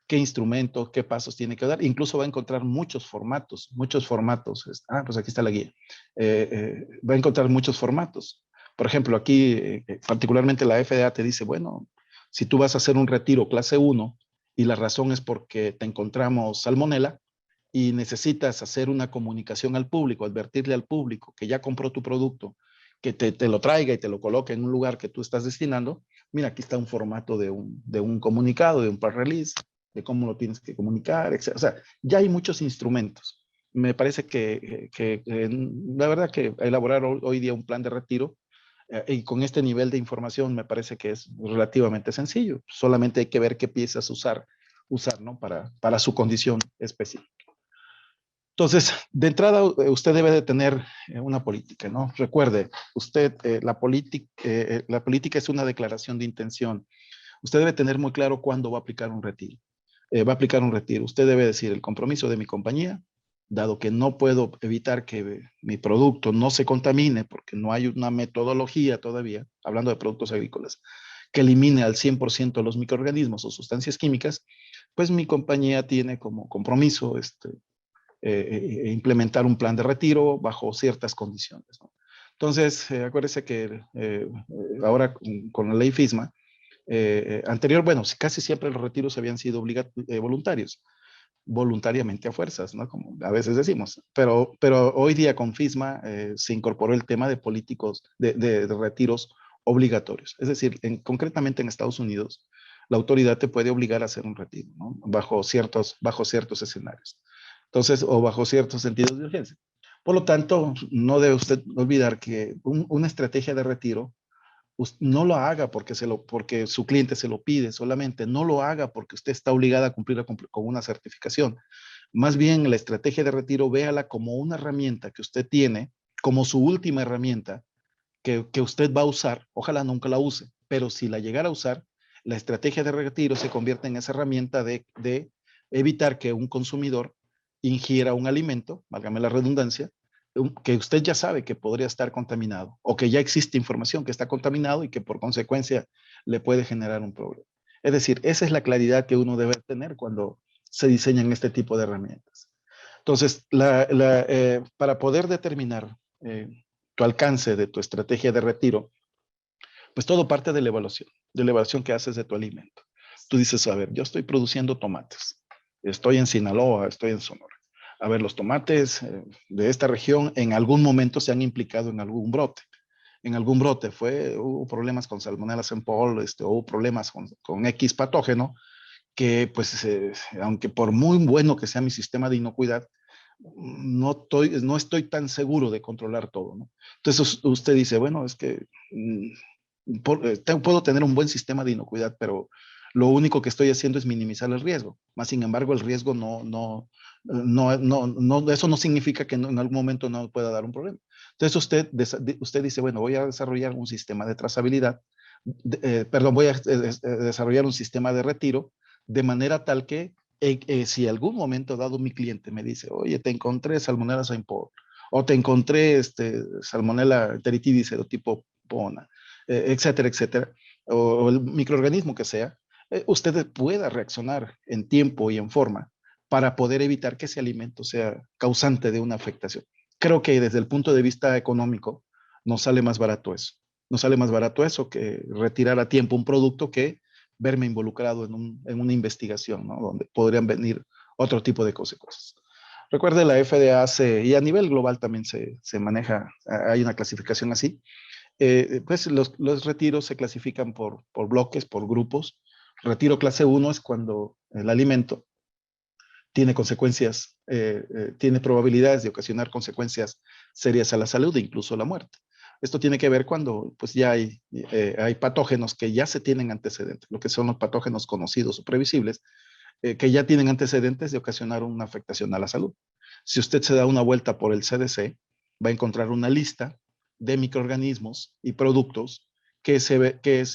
Qué instrumento, qué pasos tiene que dar. Incluso va a encontrar muchos formatos. Pues aquí está la guía. Va a encontrar muchos formatos. Por ejemplo, aquí particularmente la FDA te dice, bueno, Si tú vas a hacer un retiro clase 1 y la razón es porque te encontramos salmonela y necesitas hacer una comunicación al público, advertirle al público que ya compró tu producto, que te lo traiga y te lo coloque en un lugar que tú estás destinando, mira, aquí está un formato de un comunicado, de un press release, de cómo lo tienes que comunicar, etc. O sea, ya hay muchos instrumentos. Me parece que la verdad que elaborar hoy día un plan de retiro y con este nivel de información me parece que es relativamente sencillo. Solamente hay que ver qué piezas usar ¿no? Para su condición específica. Entonces, de entrada, usted debe de tener una política, ¿no? Recuerde, usted, la política es una declaración de intención. Usted debe tener muy claro cuándo va a aplicar un retiro. Va a aplicar un retiro. Usted debe decir el compromiso de mi compañía, dado que no puedo evitar que mi producto no se contamine, porque no hay una metodología todavía, hablando de productos agrícolas, que elimine al 100% los microorganismos o sustancias químicas, pues mi compañía tiene como compromiso implementar un plan de retiro bajo ciertas condiciones, ¿no? Entonces, acuérdese que ahora con la ley FISMA, anterior, bueno, casi siempre los retiros habían sido voluntarios, voluntariamente a fuerzas, ¿no? Como a veces decimos, pero hoy día con FISMA se incorporó el tema de políticos, de retiros obligatorios. Es decir, concretamente en Estados Unidos, la autoridad te puede obligar a hacer un retiro, ¿no? Bajo ciertos escenarios. Entonces, o bajo ciertos sentidos de urgencia. Por lo tanto, no debe usted olvidar que una estrategia de retiro no lo haga porque su cliente se lo pide solamente, no lo haga porque usted está obligada a cumplir con una certificación. Más bien, la estrategia de retiro, véala como una herramienta que usted tiene, como su última herramienta que usted va a usar. Ojalá nunca la use, pero si la llegara a usar, la estrategia de retiro se convierte en esa herramienta de evitar que un consumidor ingiera un alimento, válgame la redundancia, que usted ya sabe que podría estar contaminado o que ya existe información que está contaminado y que por consecuencia le puede generar un problema. Es decir, esa es la claridad que uno debe tener cuando se diseñan este tipo de herramientas. Entonces, para poder determinar tu alcance de tu estrategia de retiro, pues todo parte de la evaluación que haces de tu alimento. Tú dices, a ver, yo estoy produciendo tomates, estoy en Sinaloa, estoy en Sonora. A ver, los tomates de esta región en algún momento se han implicado en algún brote. En algún brote hubo problemas con Salmonella Sempol, hubo problemas con X patógeno, que pues, aunque por muy bueno que sea mi sistema de inocuidad, no estoy tan seguro de controlar todo, ¿no? Entonces usted dice, bueno, es que puedo tener un buen sistema de inocuidad, pero lo único que estoy haciendo es minimizar el riesgo. Más sin embargo, el riesgo eso no significa que en algún momento no pueda dar un problema. Entonces usted dice, bueno, voy a desarrollar un sistema de trazabilidad, voy a desarrollar un sistema de retiro de manera tal que si algún momento dado mi cliente me dice, oye, te encontré Salmonella Sempol, o te encontré Salmonella enteritidis serotipo Pona, etcétera, etcétera, o el microorganismo que sea, usted pueda reaccionar en tiempo y en forma para poder evitar que ese alimento sea causante de una afectación. Creo que desde el punto de vista económico nos sale más barato eso. Nos sale más barato eso que retirar a tiempo un producto que verme involucrado en una investigación, ¿no? Donde podrían venir otro tipo de cosas. Recuerde, la FDA y a nivel global también se maneja, hay una clasificación así. Pues los retiros se clasifican por bloques, por grupos. Retiro clase 1 es cuando el alimento tiene consecuencias, tiene probabilidades de ocasionar consecuencias serias a la salud e incluso la muerte. Esto tiene que ver cuando pues ya hay patógenos que ya se tienen antecedentes, lo que son los patógenos conocidos o previsibles, que ya tienen antecedentes de ocasionar una afectación a la salud. Si usted se da una vuelta por el CDC, va a encontrar una lista de microorganismos y productos que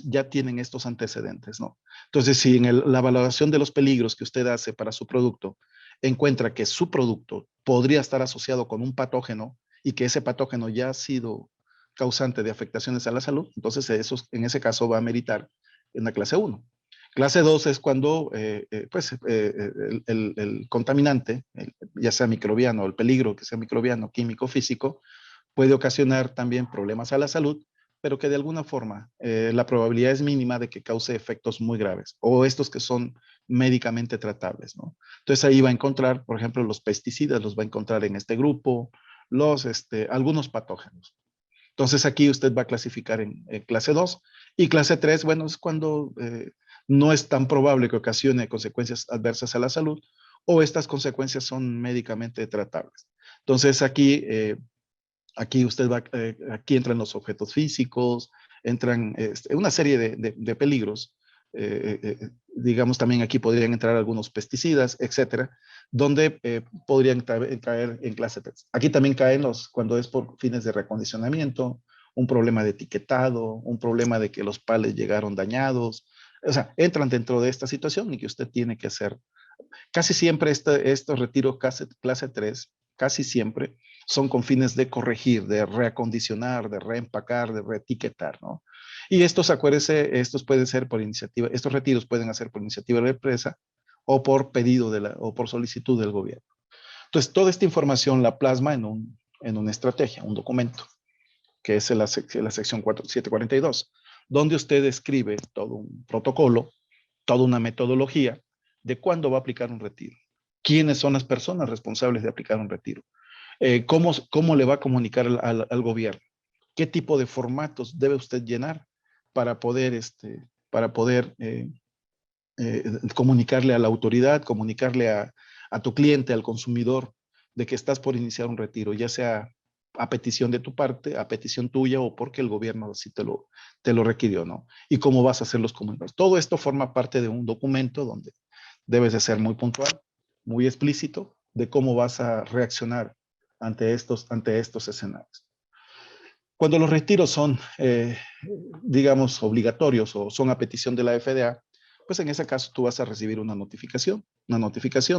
ya tienen estos antecedentes, ¿no? Entonces, si en la valoración de los peligros que usted hace para su producto encuentra que su producto podría estar asociado con un patógeno y que ese patógeno ya ha sido causante de afectaciones a la salud, entonces en ese caso va a meritar en la clase 1. Clase 2 es cuando el contaminante, ya sea microbiano, el peligro que sea microbiano, químico, físico, puede ocasionar también problemas a la salud, pero que de alguna forma la probabilidad es mínima de que cause efectos muy graves, o estos que son médicamente tratables, ¿no? Entonces ahí va a encontrar, por ejemplo, los pesticidas, los va a encontrar en este grupo, algunos patógenos. Entonces aquí usted va a clasificar en clase 2 y clase 3, bueno, es cuando no es tan probable que ocasione consecuencias adversas a la salud o estas consecuencias son médicamente tratables. Entonces aquí usted va, aquí entran los objetos físicos, entran una serie de peligros. Digamos, también aquí podrían entrar algunos pesticidas, etcétera, donde podrían caer en clase 3. Aquí también caen cuando es por fines de reacondicionamiento, un problema de etiquetado, un problema de que los palets llegaron dañados. O sea, entran dentro de esta situación y que usted tiene que hacer. Casi siempre estos retiros clase 3, casi siempre son con fines de corregir, de reacondicionar, de reempacar, de reetiquetar, ¿no? Y estos, acuérdense, estos pueden ser por iniciativa, estos retiros pueden hacer por iniciativa de la empresa o por pedido o por solicitud del gobierno. Entonces, toda esta información la plasma en una estrategia, un documento, que es la sección 742, donde usted escribe todo un protocolo, toda una metodología de cuándo va a aplicar un retiro, quiénes son las personas responsables de aplicar un retiro, cómo le va a comunicar al gobierno, qué tipo de formatos debe usted llenar para poder, comunicarle a la autoridad, comunicarle a tu cliente, al consumidor, de que estás por iniciar un retiro, ya sea a petición de tu parte, a petición tuya o porque el gobierno así te lo requirió, ¿no? Y cómo vas a hacer los comunicados. Todo esto forma parte de un documento donde debes de ser muy puntual, muy explícito de cómo vas a reaccionar ante estos escenarios. Cuando los retiros son, digamos, obligatorios o son a petición de la FDA, pues en ese caso tú vas a recibir una notificación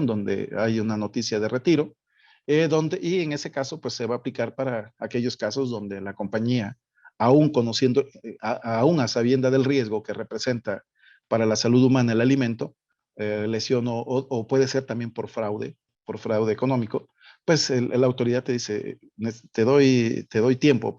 donde hay una noticia de retiro, y en ese caso pues se va a aplicar para aquellos casos donde la compañía, aún conociendo, aún a sabienda del riesgo que representa para la salud humana el alimento, lesión o puede ser también por fraude económico, pues la autoridad te dice, te doy tiempo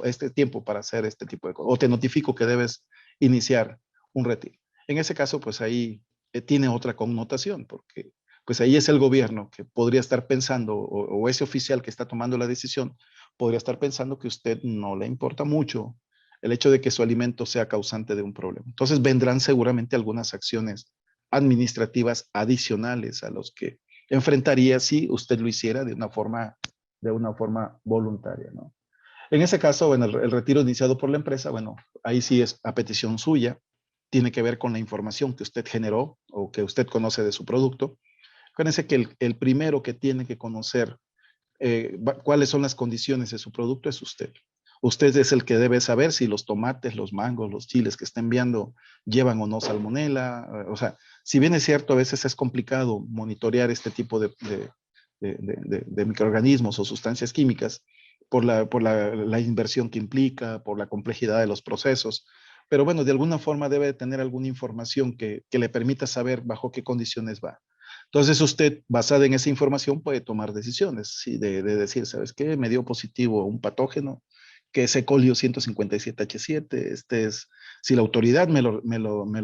para hacer este tipo de cosas, o te notifico que debes iniciar un retiro. En ese caso, pues ahí tiene otra connotación, porque pues ahí es el gobierno que podría estar pensando, o ese oficial que está tomando la decisión, podría estar pensando que a usted no le importa mucho el hecho de que su alimento sea causante de un problema. Entonces vendrán seguramente algunas acciones administrativas adicionales a los que enfrentaría si usted lo hiciera de una forma voluntaria, ¿no? En ese caso, bueno, el retiro iniciado por la empresa, bueno, ahí sí es a petición suya, tiene que ver con la información que usted generó o que usted conoce de su producto. Acuérdense que el primero que tiene que conocer cuáles son las condiciones de su producto es usted. Usted es el que debe saber si los tomates, los mangos, los chiles que está enviando llevan o no salmonela. O sea, si bien es cierto, a veces es complicado monitorear este tipo de microorganismos o sustancias químicas por la inversión que implica, por la complejidad de los procesos. Pero bueno, de alguna forma debe tener alguna información que le permita saber bajo qué condiciones va. Entonces usted, basada en esa información, puede tomar decisiones, ¿sí? De decir, ¿sabes qué? Me dio positivo un patógeno que es E. coli 157H7. Si la autoridad me lo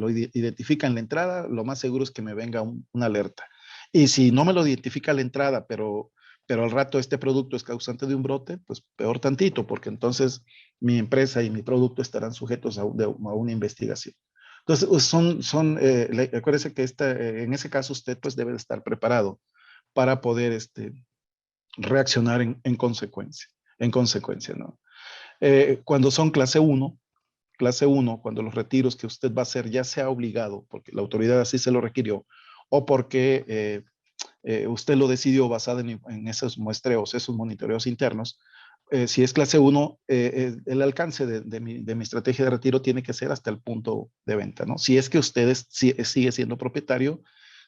identifica en la entrada, lo más seguro es que me venga una alerta. Y si no me lo identifica a la entrada, pero al rato este producto es causante de un brote, pues peor tantito, porque entonces mi empresa y mi producto estarán sujetos a una investigación. Entonces, acuérdese que en ese caso usted pues debe de estar preparado para poder reaccionar en consecuencia, ¿no? Cuando son clase 1, cuando los retiros que usted va a hacer ya sea obligado, porque la autoridad así se lo requirió, o porque usted lo decidió basado en esos muestreos, esos monitoreos internos, si es clase 1, el alcance de mi estrategia de retiro tiene que ser hasta el punto de venta, ¿no? Si es que usted sigue siendo propietario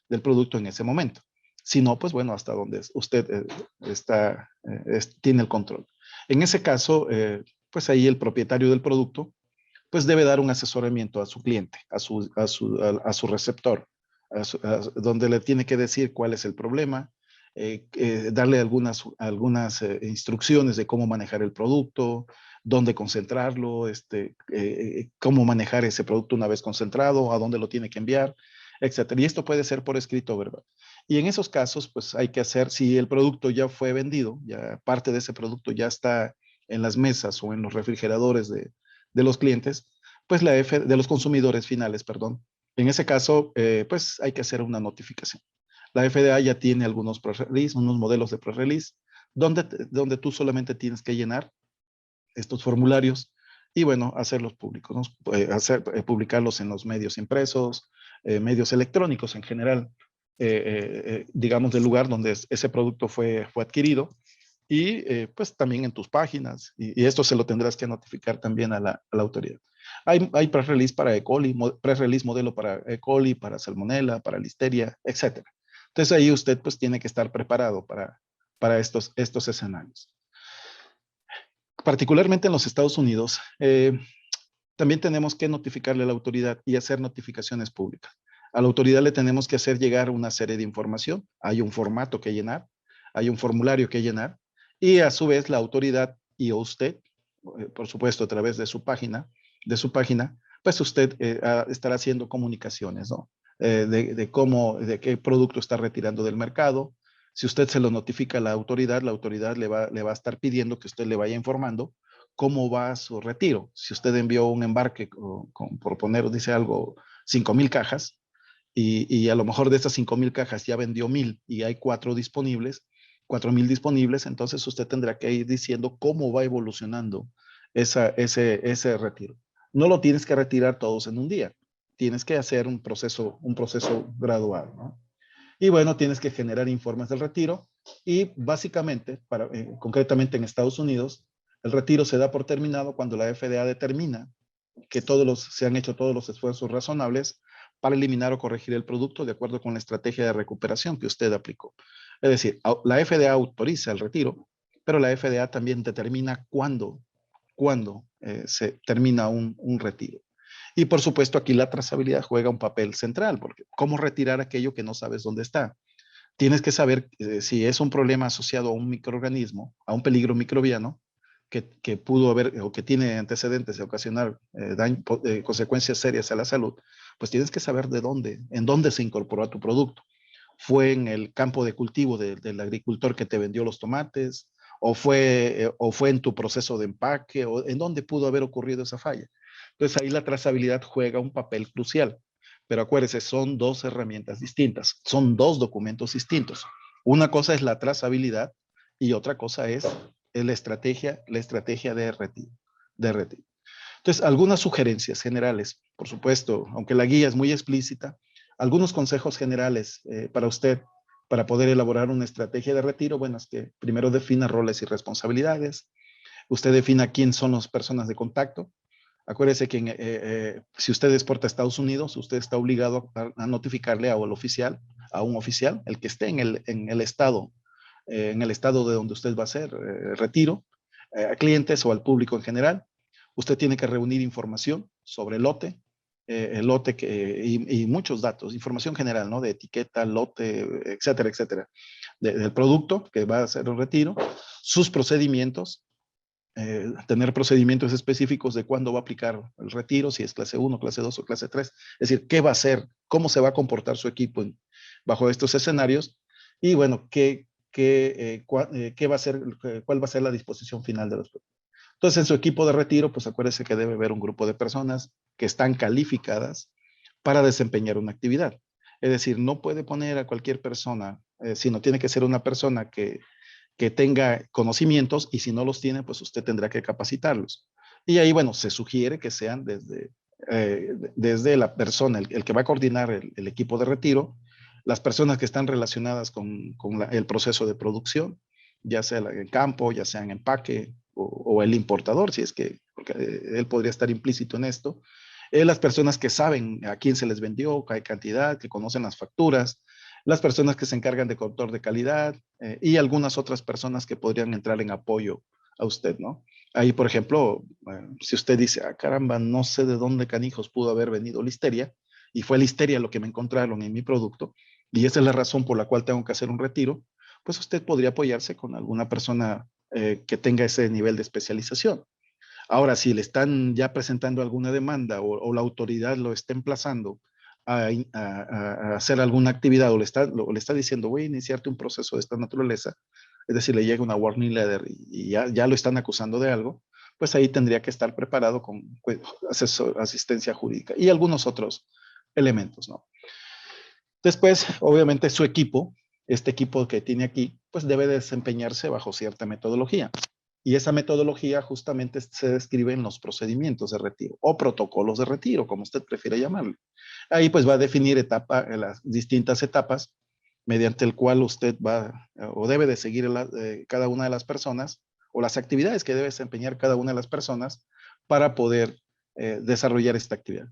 del producto en ese momento. Si no, pues bueno, hasta donde usted tiene el control. En ese caso, pues ahí el propietario del producto, pues debe dar un asesoramiento a su cliente, a su receptor, donde le tiene que decir cuál es el problema, darle algunas instrucciones de cómo manejar el producto, dónde concentrarlo, cómo manejar ese producto una vez concentrado, a dónde lo tiene que enviar, etcétera. Y esto puede ser por escrito, ¿verdad? Y en esos casos, pues hay que hacer, si el producto ya fue vendido, ya parte de ese producto ya está en las mesas o en los refrigeradores de los clientes, pues de los consumidores finales, perdón. En ese caso, pues hay que hacer una notificación. La FDA ya tiene algunos press release, unos modelos de press release, donde tú solamente tienes que llenar estos formularios y bueno, hacerlos públicos, ¿no? Publicarlos en los medios impresos, medios electrónicos en general, digamos, del lugar donde ese producto fue adquirido y pues también en tus páginas y esto se lo tendrás que notificar también a la autoridad. Hay press release para E. coli, press release modelo para E. coli, para Salmonella, para Listeria, etc. Entonces ahí usted pues tiene que estar preparado para estos escenarios. Particularmente en los Estados Unidos, también tenemos que notificarle a la autoridad y hacer notificaciones públicas. A la autoridad le tenemos que hacer llegar una serie de información. Hay un formato que llenar, hay un formulario que llenar y a su vez la autoridad y usted, por supuesto a través de su página, pues usted estará haciendo comunicaciones, ¿no? De qué producto está retirando del mercado. Si usted se lo notifica a la autoridad le va a estar pidiendo que usted le vaya informando cómo va su retiro. Si usted envió un embarque, por poner, dice algo, 5,000 cajas, y a lo mejor de esas 5,000 cajas ya vendió 1,000 y hay 4,000 disponibles, entonces usted tendrá que ir diciendo cómo va evolucionando ese retiro. No lo tienes que retirar todos en un día. Tienes que hacer un proceso gradual, ¿no? Y bueno, tienes que generar informes del retiro y básicamente, concretamente en Estados Unidos, el retiro se da por terminado cuando la FDA determina que se han hecho todos los esfuerzos razonables para eliminar o corregir el producto de acuerdo con la estrategia de recuperación que usted aplicó. Es decir, la FDA autoriza el retiro, pero la FDA también determina cuándo se termina un retiro. Y por supuesto aquí la trazabilidad juega un papel central, porque ¿cómo retirar aquello que no sabes dónde está? Tienes que saber si es un problema asociado a un microorganismo, a un peligro microbiano, que pudo haber o que tiene antecedentes de ocasionar consecuencias serias a la salud, pues tienes que saber en dónde se incorporó a tu producto. ¿Fue en el campo de cultivo del agricultor que te vendió los tomates? ¿O fue en tu proceso de empaque? ¿O en dónde pudo haber ocurrido esa falla? Entonces ahí la trazabilidad juega un papel crucial. Pero acuérdese, son dos herramientas distintas, son dos documentos distintos. Una cosa es la trazabilidad y otra cosa es la estrategia de retiro. Entonces, algunas sugerencias generales, por supuesto, aunque la guía es muy explícita, algunos consejos generales para usted, para poder elaborar una estrategia de retiro, bueno, es que primero defina roles y responsabilidades, usted defina quién son las personas de contacto. Acuérdese que si usted exporta a Estados Unidos, usted está obligado a notificarle a un oficial, el que esté en el estado de donde usted va a hacer retiro, a clientes o al público en general. Usted tiene que reunir información sobre el lote y muchos datos, información general, ¿no? De etiqueta, lote, etcétera, etcétera, del producto que va a hacer el retiro, sus procedimientos, tener procedimientos específicos de cuándo va a aplicar el retiro, si es clase 1, clase 2 o clase 3. Es decir, qué va a hacer, cómo se va a comportar su equipo bajo estos escenarios y bueno, cuál va a ser la disposición final de los productos. Entonces, en su equipo de retiro, pues acuérdese que debe haber un grupo de personas que están calificadas para desempeñar una actividad. Es decir, no puede poner a cualquier persona, sino tiene que ser una persona que tenga conocimientos y si no los tiene, pues usted tendrá que capacitarlos. Y ahí, bueno, se sugiere que sean desde la persona, el que va a coordinar el equipo de retiro, las personas que están relacionadas con el proceso de producción, ya sea en campo, ya sea en empaque o el importador, si es que porque él podría estar implícito en esto, las personas que saben a quién se les vendió, qué cantidad, que conocen las facturas, las personas que se encargan de control de calidad y algunas otras personas que podrían entrar en apoyo a usted, ¿no? Ahí, por ejemplo, si usted dice, caramba, no sé de dónde canijos pudo haber venido Listeria, y fue Listeria lo que me encontraron en mi producto, y esa es la razón por la cual tengo que hacer un retiro, pues usted podría apoyarse con alguna persona que tenga ese nivel de especialización. Ahora, si le están ya presentando alguna demanda o la autoridad lo está emplazando a hacer alguna actividad o le está diciendo, voy a iniciarte un proceso de esta naturaleza, es decir, le llega una warning letter y ya lo están acusando de algo, pues ahí tendría que estar preparado con pues, asistencia jurídica y algunos otros elementos, ¿no? Después, obviamente, su equipo, este equipo que tiene aquí, pues debe desempeñarse bajo cierta metodología. Y esa metodología justamente se describe en los procedimientos de retiro o protocolos de retiro, como usted prefiere llamarlo. Ahí pues va a definir las distintas etapas mediante el cual usted va o debe de seguir cada una de las personas o las actividades que debe desempeñar cada una de las personas para poder desarrollar esta actividad.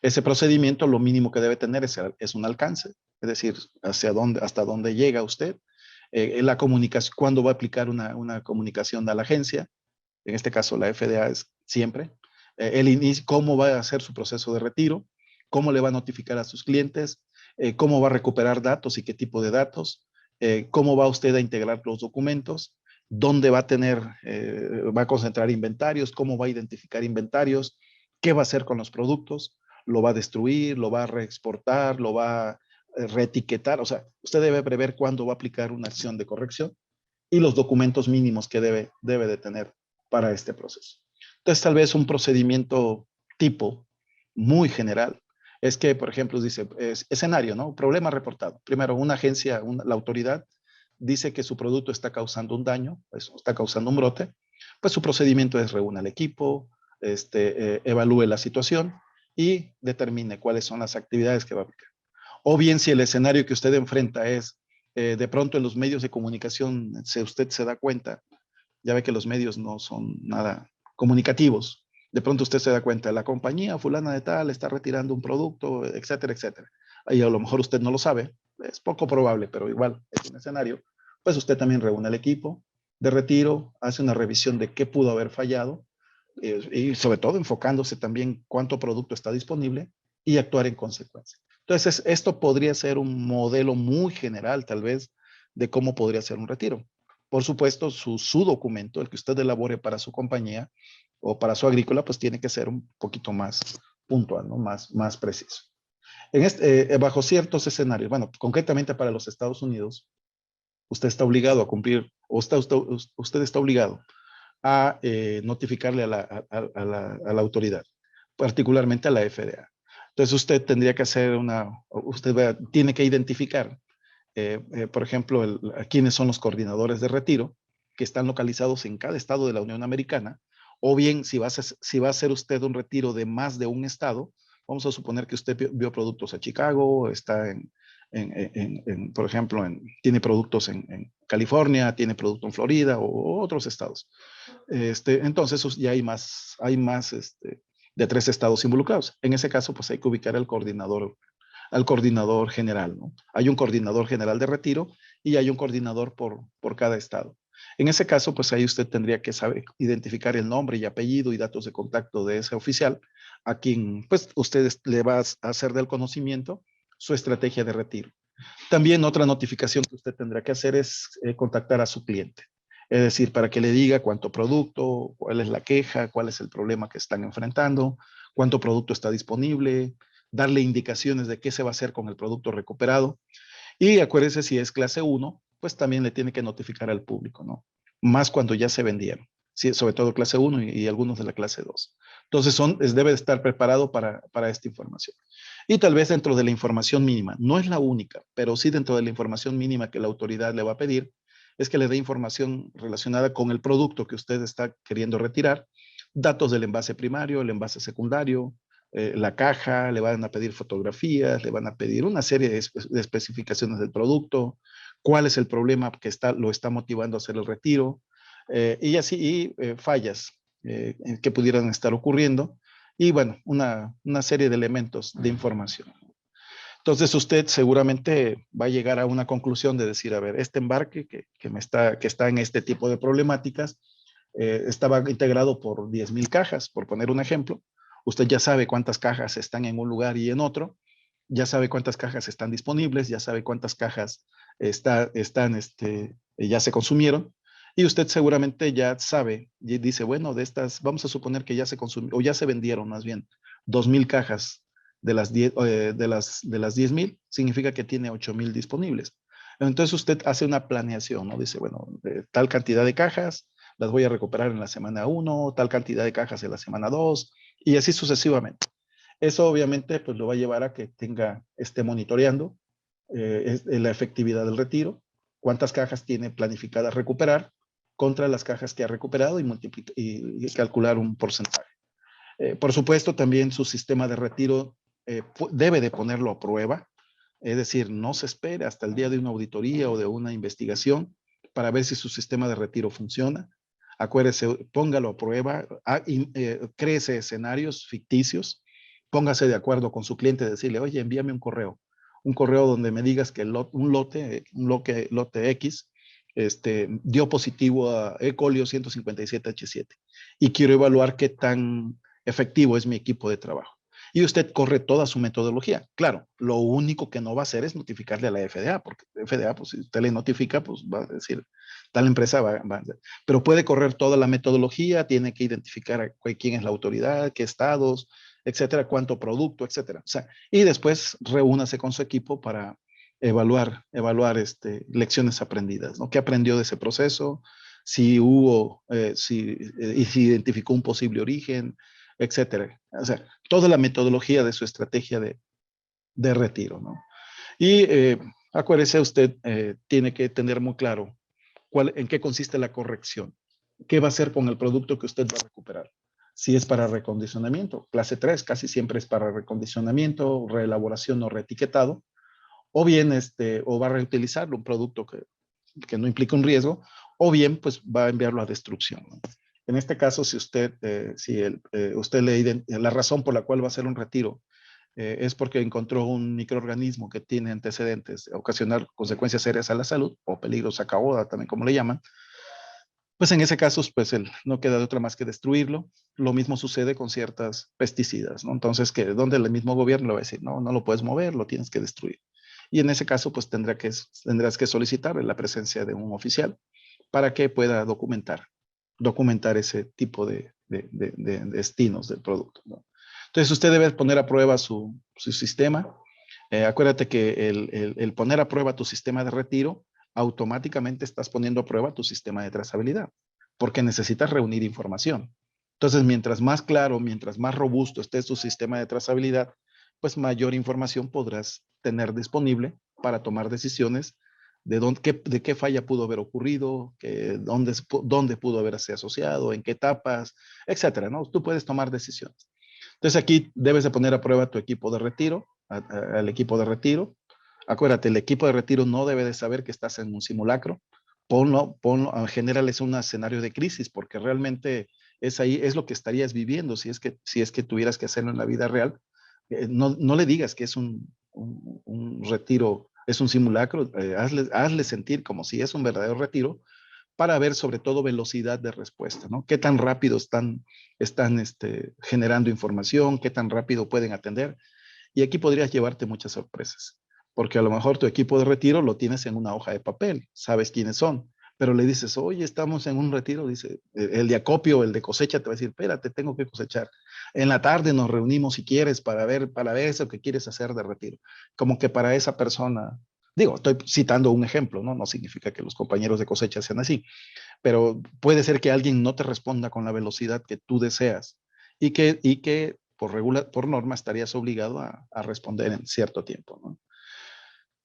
Ese procedimiento lo mínimo que debe tener es un alcance, es decir, hasta dónde llega usted, la comunicación, cuándo va a aplicar una comunicación a la agencia, en este caso la FDA es siempre, el inicio, cómo va a hacer su proceso de retiro, cómo le va a notificar a sus clientes, cómo va a recuperar datos y qué tipo de datos, cómo va usted a integrar los documentos, dónde va a va a concentrar inventarios, cómo va a identificar inventarios, qué va a hacer con los productos, lo va a destruir, lo va a reexportar, lo va a reetiquetar, o sea, usted debe prever cuándo va a aplicar una acción de corrección y los documentos mínimos que debe de tener para este proceso. Entonces, tal vez un procedimiento tipo muy general es que, por ejemplo, dice, escenario, ¿no? Problema reportado. Primero, una agencia, la autoridad dice que su producto está causando un daño, está causando un brote, pues su procedimiento es reúna al equipo, evalúe la situación y determine cuáles son las actividades que va a aplicar. O bien si el escenario que usted enfrenta es de pronto en los medios de comunicación, si usted se da cuenta, ya ve que los medios no son nada comunicativos, de pronto usted se da cuenta, la compañía fulana de tal está retirando un producto, etcétera, etcétera. Y a lo mejor usted no lo sabe, es poco probable, pero igual es un escenario, pues usted también reúne al equipo de retiro, hace una revisión de qué pudo haber fallado y sobre todo enfocándose también cuánto producto está disponible y actuar en consecuencia. Entonces, esto podría ser un modelo muy general, tal vez, de cómo podría ser un retiro. Por supuesto, su documento, el que usted elabore para su compañía o para su agrícola, pues tiene que ser un poquito más puntual, ¿no? Más preciso. Bajo ciertos escenarios, bueno, concretamente para los Estados Unidos, usted está obligado a cumplir, o usted está obligado a notificarle a la autoridad, particularmente a la FDA. Entonces usted tendría que hacer tiene que identificar, por ejemplo, quiénes son los coordinadores de retiro que están localizados en cada estado de la Unión Americana, o bien si va a hacer usted un retiro de más de un estado, vamos a suponer que usted vio productos a Chicago, está por ejemplo, tiene productos en California, tiene producto en Florida o otros estados. Entonces ya hay más de 3 estados involucrados. En ese caso, pues hay que ubicar al coordinador general, ¿no? Hay un coordinador general de retiro y hay un coordinador por cada estado. En ese caso, pues ahí usted tendría que saber identificar el nombre y apellido y datos de contacto de ese oficial a quien, pues, usted le va a hacer del conocimiento su estrategia de retiro. También otra notificación que usted tendrá que hacer es contactar a su cliente. Es decir, para que le diga cuánto producto, cuál es la queja, cuál es el problema que están enfrentando, cuánto producto está disponible, darle indicaciones de qué se va a hacer con el producto recuperado. Y acuérdese, si es clase 1, pues también le tiene que notificar al público, ¿no? Más cuando ya se vendieron, sí, sobre todo clase 1 y algunos de la clase 2. Entonces debe estar preparado para esta información. Y tal vez dentro de la información mínima, no es la única, pero sí dentro de la información mínima que la autoridad le va a pedir, es que le dé información relacionada con el producto que usted está queriendo retirar, datos del envase primario, el envase secundario, la caja, le van a pedir fotografías, le van a pedir una serie de especificaciones del producto, cuál es el problema que lo está motivando a hacer el retiro, y así fallas que pudieran estar ocurriendo, y bueno, una serie de elementos de información. Entonces usted seguramente va a llegar a una conclusión de decir, a ver, este embarque que está en este tipo de problemáticas, estaba integrado por 10,000 cajas, por poner un ejemplo. Usted ya sabe cuántas cajas están en un lugar y en otro, ya sabe cuántas cajas están disponibles, ya sabe cuántas cajas ya se consumieron. Y usted seguramente ya sabe y dice, bueno, de estas, vamos a suponer que ya se consumieron, o ya se vendieron más bien, 2,000 cajas de las 10,000, significa que tiene 8,000 disponibles. Entonces usted hace una planeación, ¿no? Dice, bueno, de tal cantidad de cajas las voy a recuperar en la semana 1, tal cantidad de cajas en la semana 2, y así sucesivamente. Eso obviamente pues lo va a llevar a que esté monitoreando la efectividad del retiro, cuántas cajas tiene planificadas recuperar contra las cajas que ha recuperado y calcular un porcentaje. Por supuesto, también su sistema de retiro debe de ponerlo a prueba, es decir, no se espere hasta el día de una auditoría o de una investigación para ver si su sistema de retiro funciona. Acuérdese, póngalo a prueba, créese escenarios ficticios, póngase de acuerdo con su cliente, decirle, oye, envíame un correo donde me digas que un lote X, dio positivo a E. coli 157H7 y quiero evaluar qué tan efectivo es mi equipo de trabajo. Y usted corre toda su metodología. Claro, lo único que no va a hacer es notificarle a la FDA, porque la FDA, pues si usted le notifica, pues va a decir, tal empresa va a hacer. Pero puede correr toda la metodología, tiene que identificar quién es la autoridad, qué estados, etcétera, cuánto producto, etcétera. O sea, y después reúnase con su equipo para evaluar lecciones aprendidas, ¿no? ¿Qué aprendió de ese proceso? Si hubo, y si identificó un posible origen, etcétera. O sea, toda la metodología de su estrategia de retiro, ¿no? Y acuérdese, usted tiene que tener muy claro en qué consiste la corrección. ¿Qué va a hacer con el producto que usted va a recuperar? Si es para recondicionamiento, clase 3 casi siempre es para recondicionamiento, reelaboración o reetiquetado, o bien o va a reutilizarlo, un producto que no implica un riesgo, o bien pues va a enviarlo a destrucción, ¿no? En este caso, si usted, la razón por la cual va a hacer un retiro es porque encontró un microorganismo que tiene antecedentes de ocasionar consecuencias serias a la salud, o peligros a cauda, también como le llaman, pues en ese caso, pues no queda de otra más que destruirlo. Lo mismo sucede con ciertas pesticidas, ¿no? Entonces, donde el mismo gobierno le va a decir, no, no lo puedes mover, lo tienes que destruir. Y en ese caso, pues tendrás que solicitar la presencia de un oficial para que pueda documentar ese tipo de destinos del producto, ¿no? Entonces, usted debe poner a prueba su sistema. Acuérdate que el poner a prueba tu sistema de retiro, automáticamente estás poniendo a prueba tu sistema de trazabilidad, porque necesitas reunir información. Entonces, mientras más claro, mientras más robusto esté tu sistema de trazabilidad, pues mayor información podrás tener disponible para tomar decisiones de qué falla pudo haber ocurrido, dónde pudo haberse asociado, en qué etapas, etcétera, ¿no? Tú puedes tomar decisiones. Entonces aquí debes de poner a prueba tu equipo de retiro, al equipo de retiro. Acuérdate, el equipo de retiro no debe de saber que estás en un simulacro. Ponlo, genérales un escenario de crisis, porque realmente es lo que estarías viviendo si es que tuvieras que hacerlo en la vida real. No le digas que es un retiro, es un simulacro, hazle sentir como si es un verdadero retiro, para ver sobre todo velocidad de respuesta, ¿no? Qué tan rápido están generando información, qué tan rápido pueden atender. Y aquí podrías llevarte muchas sorpresas, porque a lo mejor tu equipo de retiro lo tienes en una hoja de papel, sabes quiénes son, pero le dices, oye, estamos en un retiro, dice, el de acopio, el de cosecha, te va a decir, espérate, tengo que cosechar. En la tarde nos reunimos si quieres para ver eso que quieres hacer de retiro. Como que para esa persona, digo, estoy citando un ejemplo, ¿no? No significa que los compañeros de cosecha sean así, pero puede ser que alguien no te responda con la velocidad que tú deseas y que por norma estarías obligado a responder en cierto tiempo, ¿no?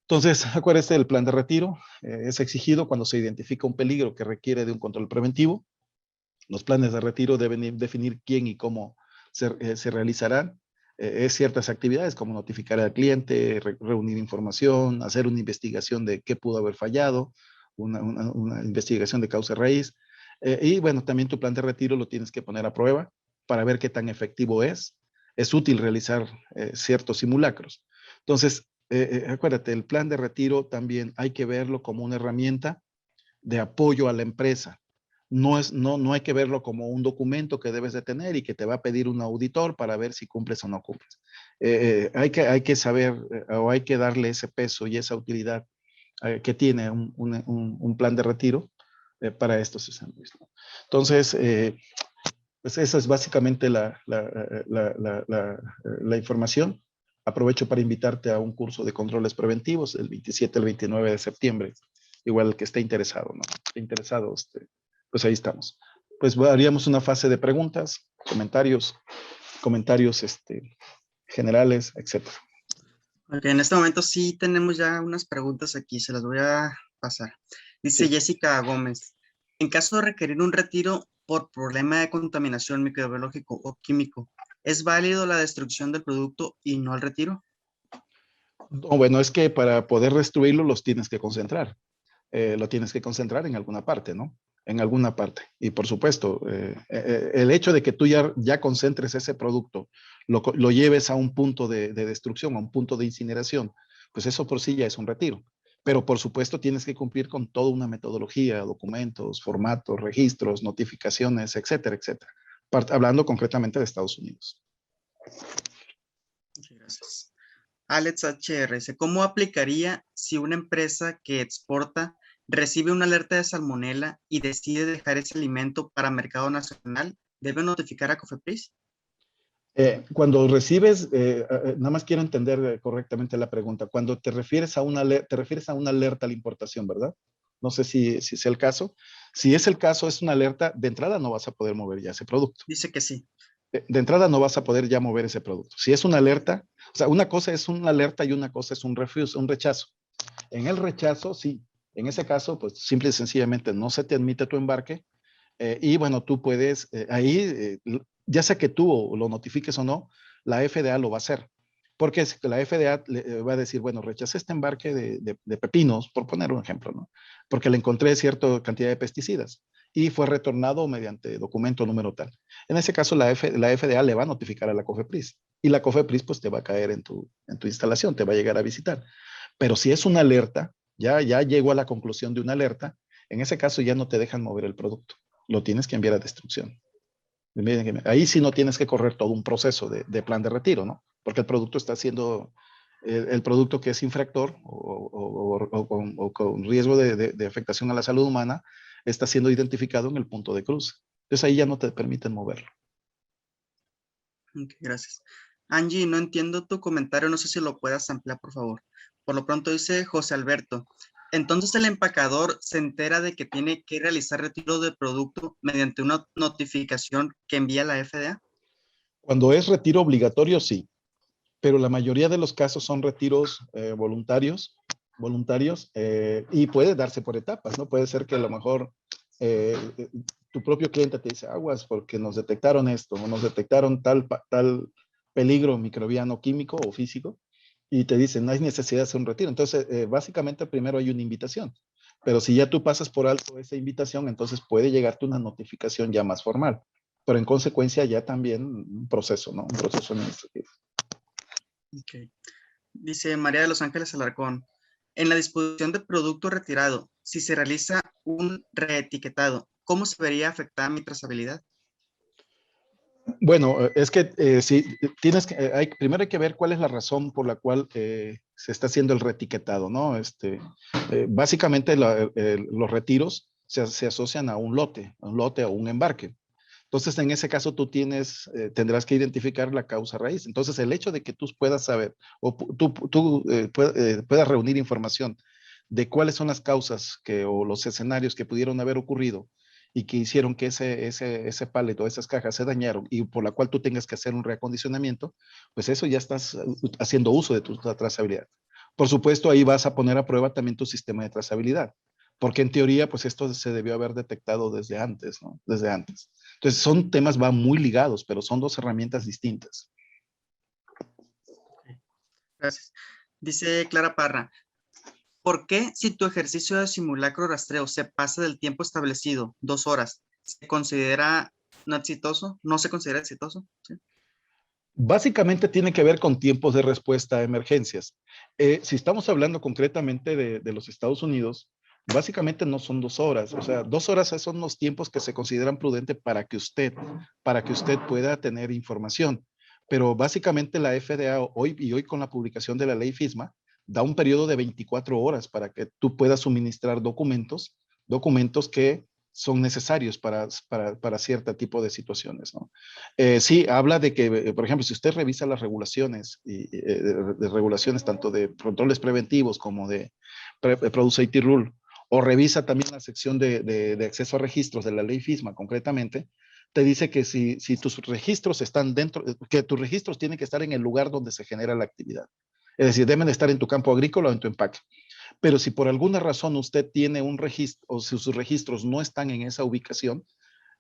Entonces, acuérdese, el plan de retiro es exigido cuando se identifica un peligro que requiere de un control preventivo. Los planes de retiro deben definir quién y cómo se realizarán. Es ciertas actividades como notificar al cliente, reunir información, hacer una investigación de qué pudo haber fallado, una investigación de causa raíz. Y bueno, también tu plan de retiro lo tienes que poner a prueba para ver qué tan efectivo es. Es útil realizar ciertos simulacros. Entonces, acuérdate, el plan de retiro también hay que verlo como una herramienta de apoyo a la empresa. No hay que verlo como un documento que debes de tener y que te va a pedir un auditor para ver si cumples o no cumples. Hay que saber o hay que darle ese peso y esa utilidad que tiene un plan de retiro para estos escenarios, ¿no? Entonces, pues esa es básicamente la información. Aprovecho para invitarte a un curso de controles preventivos el 27 al 29 de septiembre. Igual el que esté interesado, ¿no? Esté interesado, pues ahí estamos. Pues haríamos una fase de preguntas, comentarios generales, etcétera. Ok, en este momento sí tenemos ya unas preguntas aquí, se las voy a pasar. Dice Sí. Jessica Gómez, en caso de requerir un retiro por problema de contaminación microbiológico o químico, ¿es válido la destrucción del producto y no el retiro? No, bueno, es que para poder destruirlo los tienes que concentrar. Lo tienes que concentrar en alguna parte, ¿no? En alguna parte. Y por supuesto, el hecho de que tú ya concentres ese producto, lo lleves a un punto de destrucción, a un punto de incineración, pues eso por sí ya es un retiro. Pero por supuesto tienes que cumplir con toda una metodología, documentos, formatos, registros, notificaciones, etcétera, etcétera. Hablando concretamente de Estados Unidos. Muchas gracias. Alex HRS, ¿cómo aplicaría si una empresa que exporta recibe una alerta de salmonela y decide dejar ese alimento para mercado nacional? ¿Debe notificar a COFEPRIS? Cuando recibes, nada más quiero entender correctamente la pregunta. Cuando te refieres a una alerta a la importación, ¿verdad? No sé si es el caso. Si es el caso, es una alerta, de entrada no vas a poder mover ya ese producto. Dice que sí. De entrada no vas a poder ya mover ese producto. Si es una alerta, o sea, una cosa es una alerta y una cosa es un rechazo. En el rechazo, sí. En ese caso, pues simple y sencillamente no se te admite tu embarque. Y bueno, tú puedes, ya sea que tú lo notifiques o no, la FDA lo va a hacer. Porque la FDA va a decir, bueno, rechacé este embarque de pepinos, por poner un ejemplo, ¿no? Porque le encontré cierta cantidad de pesticidas y fue retornado mediante documento número tal. En ese caso, la FDA le va a notificar a la COFEPRIS y la COFEPRIS pues te va a caer en tu instalación, te va a llegar a visitar. Pero si es una alerta, ya llegó a la conclusión de una alerta, en ese caso ya no te dejan mover el producto. Lo tienes que enviar a destrucción. Ahí sí no tienes que correr todo un proceso de plan de retiro, ¿no? Porque el producto está siendo, el producto que es infractor o con riesgo de afectación a la salud humana, está siendo identificado en el punto de cruce. Entonces ahí ya no te permiten moverlo. Ok, gracias. Angie, no entiendo tu comentario, no sé si lo puedas ampliar, por favor. Por lo pronto dice José Alberto. Entonces el empacador se entera de que tiene que realizar retiro de producto mediante una notificación que envía la FDA. Cuando es retiro obligatorio, sí, pero la mayoría de los casos son retiros voluntarios y puede darse por etapas, ¿no? Puede ser que a lo mejor eh, tu propio cliente te dice, aguas, porque nos detectaron esto, o nos detectaron tal peligro microbiano, químico o físico, y te dicen, no hay necesidad de hacer un retiro. Entonces, básicamente primero hay una invitación, pero si ya tú pasas por alto esa invitación, entonces puede llegarte una notificación ya más formal, pero en consecuencia ya también un proceso, ¿no? Un proceso administrativo. Okay. Dice María de los Ángeles Alarcón. En la disposición de producto retirado, si se realiza un reetiquetado, ¿cómo se vería afectada mi trazabilidad? Bueno, es que sí, tienes que, primero hay que ver cuál es la razón por la cual se está haciendo el reetiquetado, ¿no? Básicamente los retiros se asocian a un lote o un embarque. Entonces, en ese caso, tú tendrás que identificar la causa raíz. Entonces, el hecho de que tú puedas saber o puedas reunir información de cuáles son las causas o los escenarios que pudieron haber ocurrido y que hicieron que ese pallet o esas cajas se dañaron y por la cual tú tengas que hacer un reacondicionamiento, pues eso ya estás haciendo uso de tu trazabilidad. Por supuesto, ahí vas a poner a prueba también tu sistema de trazabilidad, porque en teoría, pues esto se debió haber detectado desde antes, ¿no? Desde antes. Entonces, son temas, van muy ligados, pero son dos herramientas distintas. Gracias. Dice Clara Parra, ¿por qué si tu ejercicio de simulacro rastreo se pasa del tiempo establecido, 2 horas, se considera no exitoso? ¿No se considera exitoso? ¿Sí? Básicamente tiene que ver con tiempos de respuesta a emergencias. Si estamos hablando concretamente de los Estados Unidos, básicamente no son 2 horas. O sea, 2 horas son los tiempos que se consideran prudentes para que usted pueda tener información. Pero básicamente la FDA hoy con la publicación de la ley FISMA da un periodo de 24 horas para que tú puedas suministrar documentos que son necesarios para cierto tipo de situaciones, ¿no? Sí, habla de que, por ejemplo, si usted revisa las regulaciones, de regulaciones tanto de controles preventivos como de Produce Safety Rule, o revisa también la sección de acceso a registros de la ley FISMA concretamente, te dice que si tus registros están dentro, que tus registros tienen que estar en el lugar donde se genera la actividad. Es decir, deben estar en tu campo agrícola o en tu empaque. Pero si por alguna razón usted tiene un registro, o si sus registros no están en esa ubicación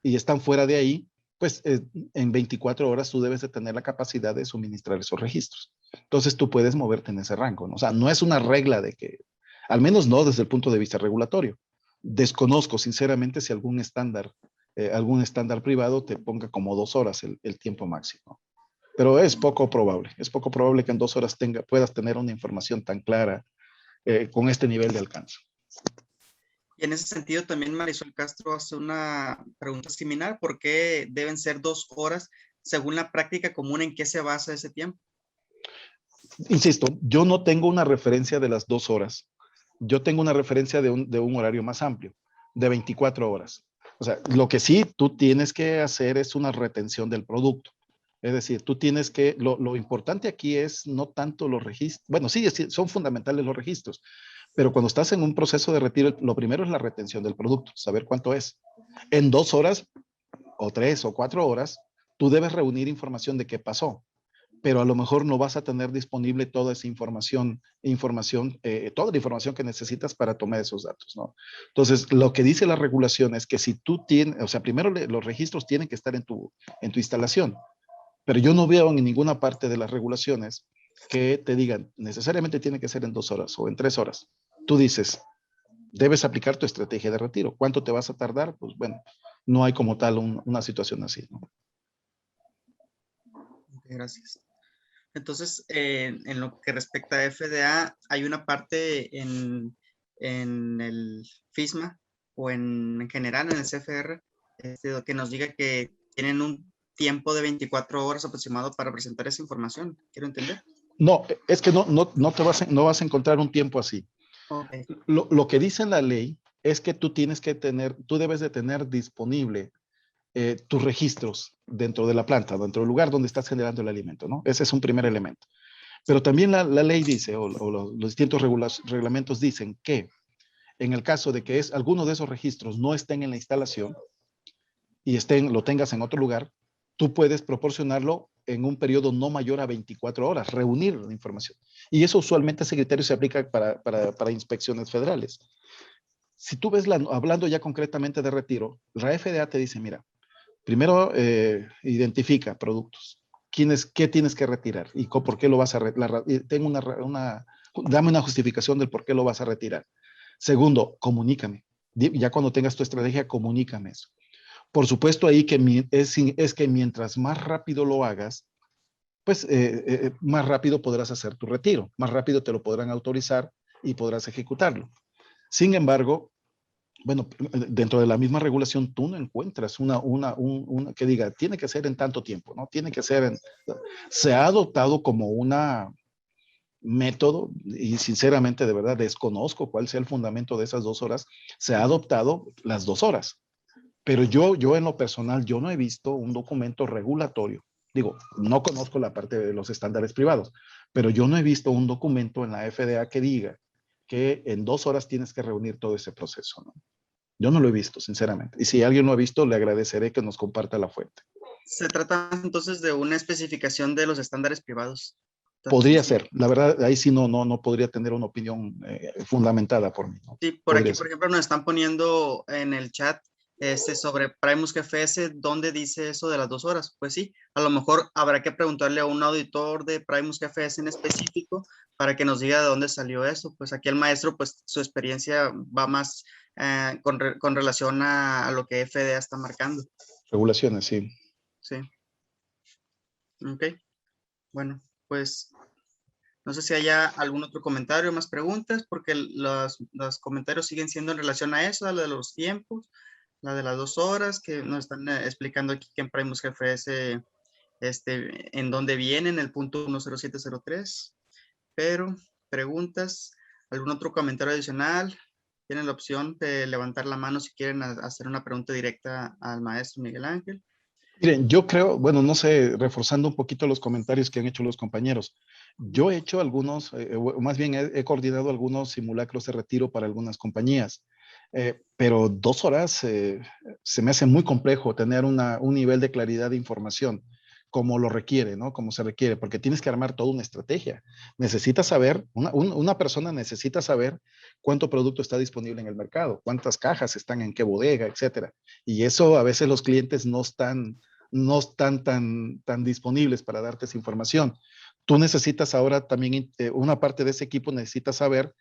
y están fuera de ahí, pues en 24 horas tú debes de tener la capacidad de suministrar esos registros. Entonces tú puedes moverte en ese rango, ¿no? O sea, no es una regla de que, al menos no desde el punto de vista regulatorio. Desconozco sinceramente si algún estándar privado te ponga como 2 horas el tiempo máximo. Pero es poco probable que en 2 horas puedas tener una información tan clara con este nivel de alcance. Y en ese sentido también Marisol Castro hace una pregunta similar. ¿Por qué deben ser 2 horas según la práctica común? ¿En qué se basa ese tiempo? Insisto, yo no tengo una referencia de las 2 horas. Yo tengo una referencia de un horario más amplio, de 24 horas. O sea, lo que sí tú tienes que hacer es una retención del producto. Es decir, tú tienes que, lo importante aquí es no tanto los registros, bueno, sí, son fundamentales los registros, pero cuando estás en un proceso de retiro, lo primero es la retención del producto, saber cuánto es. En 2 horas, o 3 o 4 horas, tú debes reunir información de qué pasó, pero a lo mejor no vas a tener disponible toda esa información, toda la información que necesitas para tomar esos datos, ¿no? Entonces, lo que dice la regulación es que si tú tienes, o sea, primero los registros tienen que estar en tu instalación, pero yo no veo en ninguna parte de las regulaciones que te digan necesariamente tiene que ser en 2 horas o en 3 horas. Tú dices, debes aplicar tu estrategia de retiro. ¿Cuánto te vas a tardar? Pues bueno, no hay como tal una situación así, ¿no? Gracias. Entonces, en lo que respecta a FDA, hay una parte en el FISMA o en general en el CFR que nos diga que tienen un tiempo de 24 horas aproximado para presentar esa información. ¿Quiero entender? No, es que no vas a encontrar un tiempo así. Okay. Lo que dice la ley es que tú debes de tener disponible tus registros dentro de la planta, dentro del lugar donde estás generando el alimento, ¿no? Ese es un primer elemento. Pero también la ley dice, o los distintos reglamentos dicen que en el caso de que alguno de esos registros no estén en la instalación y lo tengas en otro lugar, tú puedes proporcionarlo en un periodo no mayor a 24 horas, reunir la información. Y eso usualmente ese criterio se aplica para inspecciones federales. Si tú ves, hablando ya concretamente de retiro, la FDA te dice, mira, primero identifica productos. ¿Qué tienes que retirar? ¿Y por qué lo vas a retirar? Dame una justificación del por qué lo vas a retirar. Segundo, comunícame. Ya cuando tengas tu estrategia, comunícame eso. Por supuesto ahí que es que mientras más rápido lo hagas, pues más rápido podrás hacer tu retiro, más rápido te lo podrán autorizar y podrás ejecutarlo. Sin embargo, bueno, dentro de la misma regulación tú no encuentras una que diga, tiene que ser en tanto tiempo, ¿no? Tiene que ser se ha adoptado como una método y sinceramente de verdad desconozco cuál sea el fundamento de esas 2 horas, se ha adoptado las 2 horas. Pero yo en lo personal, yo no he visto un documento regulatorio. Digo, no conozco la parte de los estándares privados, pero yo no he visto un documento en la FDA que diga que en 2 horas tienes que reunir todo ese proceso, ¿no? Yo no lo he visto, sinceramente. Y si alguien lo ha visto, le agradeceré que nos comparta la fuente. Se trata entonces de una especificación de los estándares privados. Podría ser. La verdad, ahí sí no podría tener una opinión fundamentada por mí, ¿no? Sí, Podría por ser. ejemplo, nos están poniendo en el chat sobre Primus GFS, ¿dónde dice eso de las 2 horas? Pues sí, a lo mejor habrá que preguntarle a un auditor de Primus GFS en específico para que nos diga de dónde salió eso. Pues aquí el maestro, pues su experiencia va más con relación a lo que FDA está marcando. Regulaciones, sí. Sí. Ok. Bueno, pues no sé si haya algún otro comentario, más preguntas, porque los comentarios siguen siendo en relación a eso, a lo de los tiempos, la de las 2 horas, que nos están explicando aquí que en Primus GFS, en dónde viene, en el punto 10703, pero preguntas. ¿Algún otro comentario adicional? Tienen la opción de levantar la mano si quieren hacer una pregunta directa al maestro Miguel Ángel. Miren, yo creo, bueno, no sé, reforzando un poquito los comentarios que han hecho los compañeros, yo he hecho algunos, o más bien he coordinado algunos simulacros de retiro para algunas compañías, pero 2 horas se me hace muy complejo tener un nivel de claridad de información como lo requiere, ¿no? Como se requiere, porque tienes que armar toda una estrategia. Necesitas saber, una persona necesita saber cuánto producto está disponible en el mercado, cuántas cajas están en qué bodega, etcétera. Y eso a veces los clientes no están tan disponibles para darte esa información. Tú necesitas ahora también, una parte de ese equipo necesita saber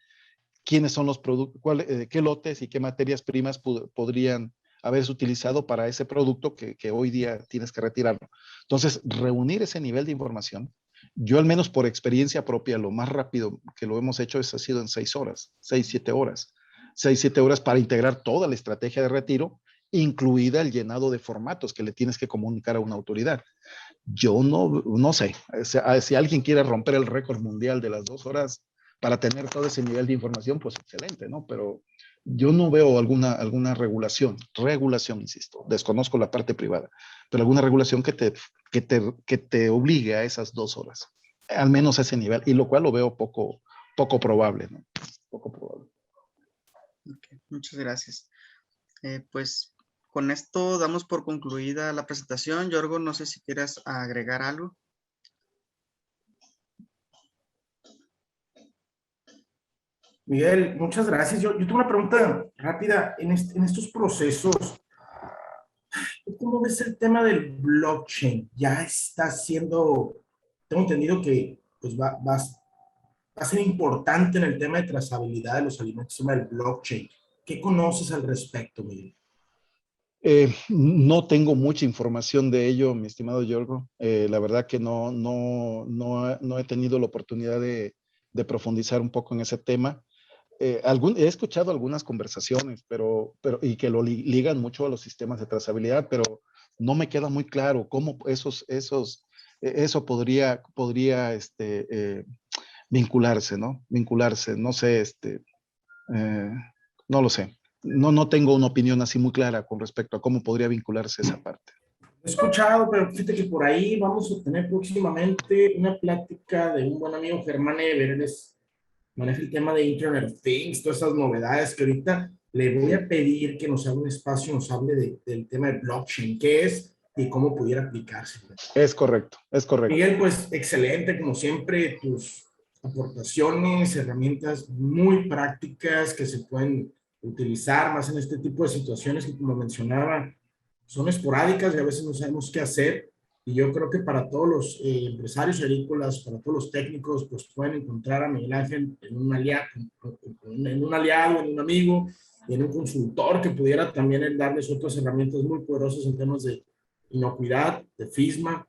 quiénes son los productos, qué lotes y qué materias primas podrían haberse utilizado para ese producto que hoy día tienes que retirarlo. Entonces, reunir ese nivel de información, yo al menos por experiencia propia, lo más rápido que lo hemos hecho ha sido en 6 horas, 6, 7 horas. 6, 7 horas para integrar toda la estrategia de retiro, incluida el llenado de formatos que le tienes que comunicar a una autoridad. Yo no sé, si alguien quiere romper el récord mundial de las 2 horas para tener todo ese nivel de información, pues excelente, ¿no? Pero yo no veo alguna regulación, insisto, desconozco la parte privada, pero alguna regulación que te obligue a esas 2 horas, al menos a ese nivel, y lo cual lo veo poco probable, ¿no? Poco probable. Okay, muchas gracias. Pues con esto damos por concluida la presentación. Yorgo, no sé si quieras agregar algo. Miguel, muchas gracias. Yo tengo una pregunta rápida. En estos procesos, ¿tú cómo ves el tema del blockchain? Ya está siendo, tengo entendido que pues va a ser importante en el tema de trazabilidad de los alimentos, el tema del blockchain. ¿Qué conoces al respecto, Miguel? No tengo mucha información de ello, mi estimado Yorgo. La verdad que no he tenido la oportunidad de profundizar un poco en ese tema. He escuchado algunas conversaciones, y que lo ligan mucho a los sistemas de trazabilidad, pero no me queda muy claro cómo eso podría vincularse, ¿no? Vincularse, no sé, no lo sé. No tengo una opinión así muy clara con respecto a cómo podría vincularse esa parte. He escuchado, pero fíjate que por ahí vamos a tener próximamente una plática de un buen amigo, Germán Everest, maneja el tema de Internet of Things, todas esas novedades que ahorita le voy a pedir que nos haga un espacio, nos hable del tema de blockchain, qué es y cómo pudiera aplicarse. Es correcto, es correcto. Miguel, pues excelente, como siempre, tus aportaciones, herramientas muy prácticas que se pueden utilizar más en este tipo de situaciones que, como mencionaba, son esporádicas y a veces no sabemos qué hacer. Y yo creo que para todos los empresarios agrícolas, para todos los técnicos, pues pueden encontrar a Miguel Ángel en un aliado, en un amigo, y en un consultor que pudiera también darles otras herramientas muy poderosas en temas de inocuidad, de FISMA.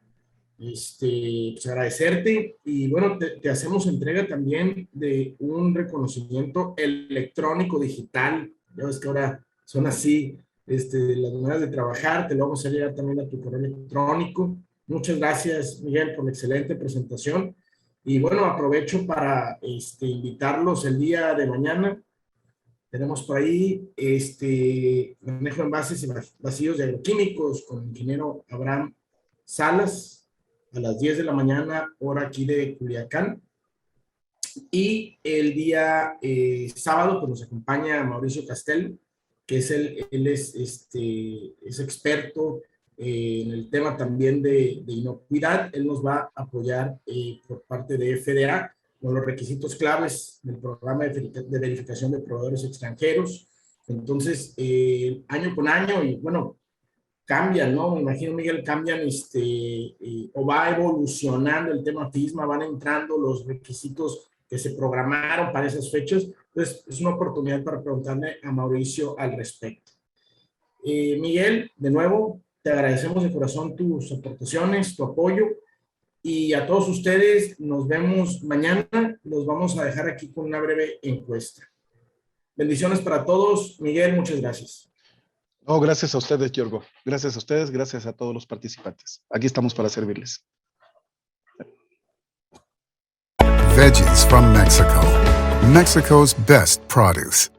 Pues agradecerte y bueno, te hacemos entrega también de un reconocimiento electrónico digital. Ya ves que ahora son así las maneras de trabajar, te lo vamos a llegar también a tu correo electrónico. Muchas gracias, Miguel, por la excelente presentación. Y bueno, aprovecho para invitarlos el día de mañana. Tenemos por ahí manejo de envases y vacíos de agroquímicos con el ingeniero Abraham Salas a las 10 de la mañana, hora aquí de Culiacán. Y el día sábado, pues nos acompaña Mauricio Castel, que él es experto en el tema también de inocuidad. Él nos va a apoyar por parte de FDA con los requisitos claves del programa de verificación de proveedores extranjeros. Entonces, año con año, y bueno, cambian, ¿no? Me imagino, Miguel, cambian o va evolucionando el tema FISMA, van entrando los requisitos que se programaron para esas fechas. Entonces, es una oportunidad para preguntarle a Mauricio al respecto. Miguel, de nuevo, te agradecemos de corazón tus aportaciones, tu apoyo, y a todos ustedes nos vemos mañana. Los vamos a dejar aquí con una breve encuesta. Bendiciones para todos. Miguel, muchas gracias. No, gracias a ustedes, Yorgo. Gracias a ustedes, gracias a todos los participantes. Aquí estamos para servirles. veggies from Mexico. Mexico's best produce.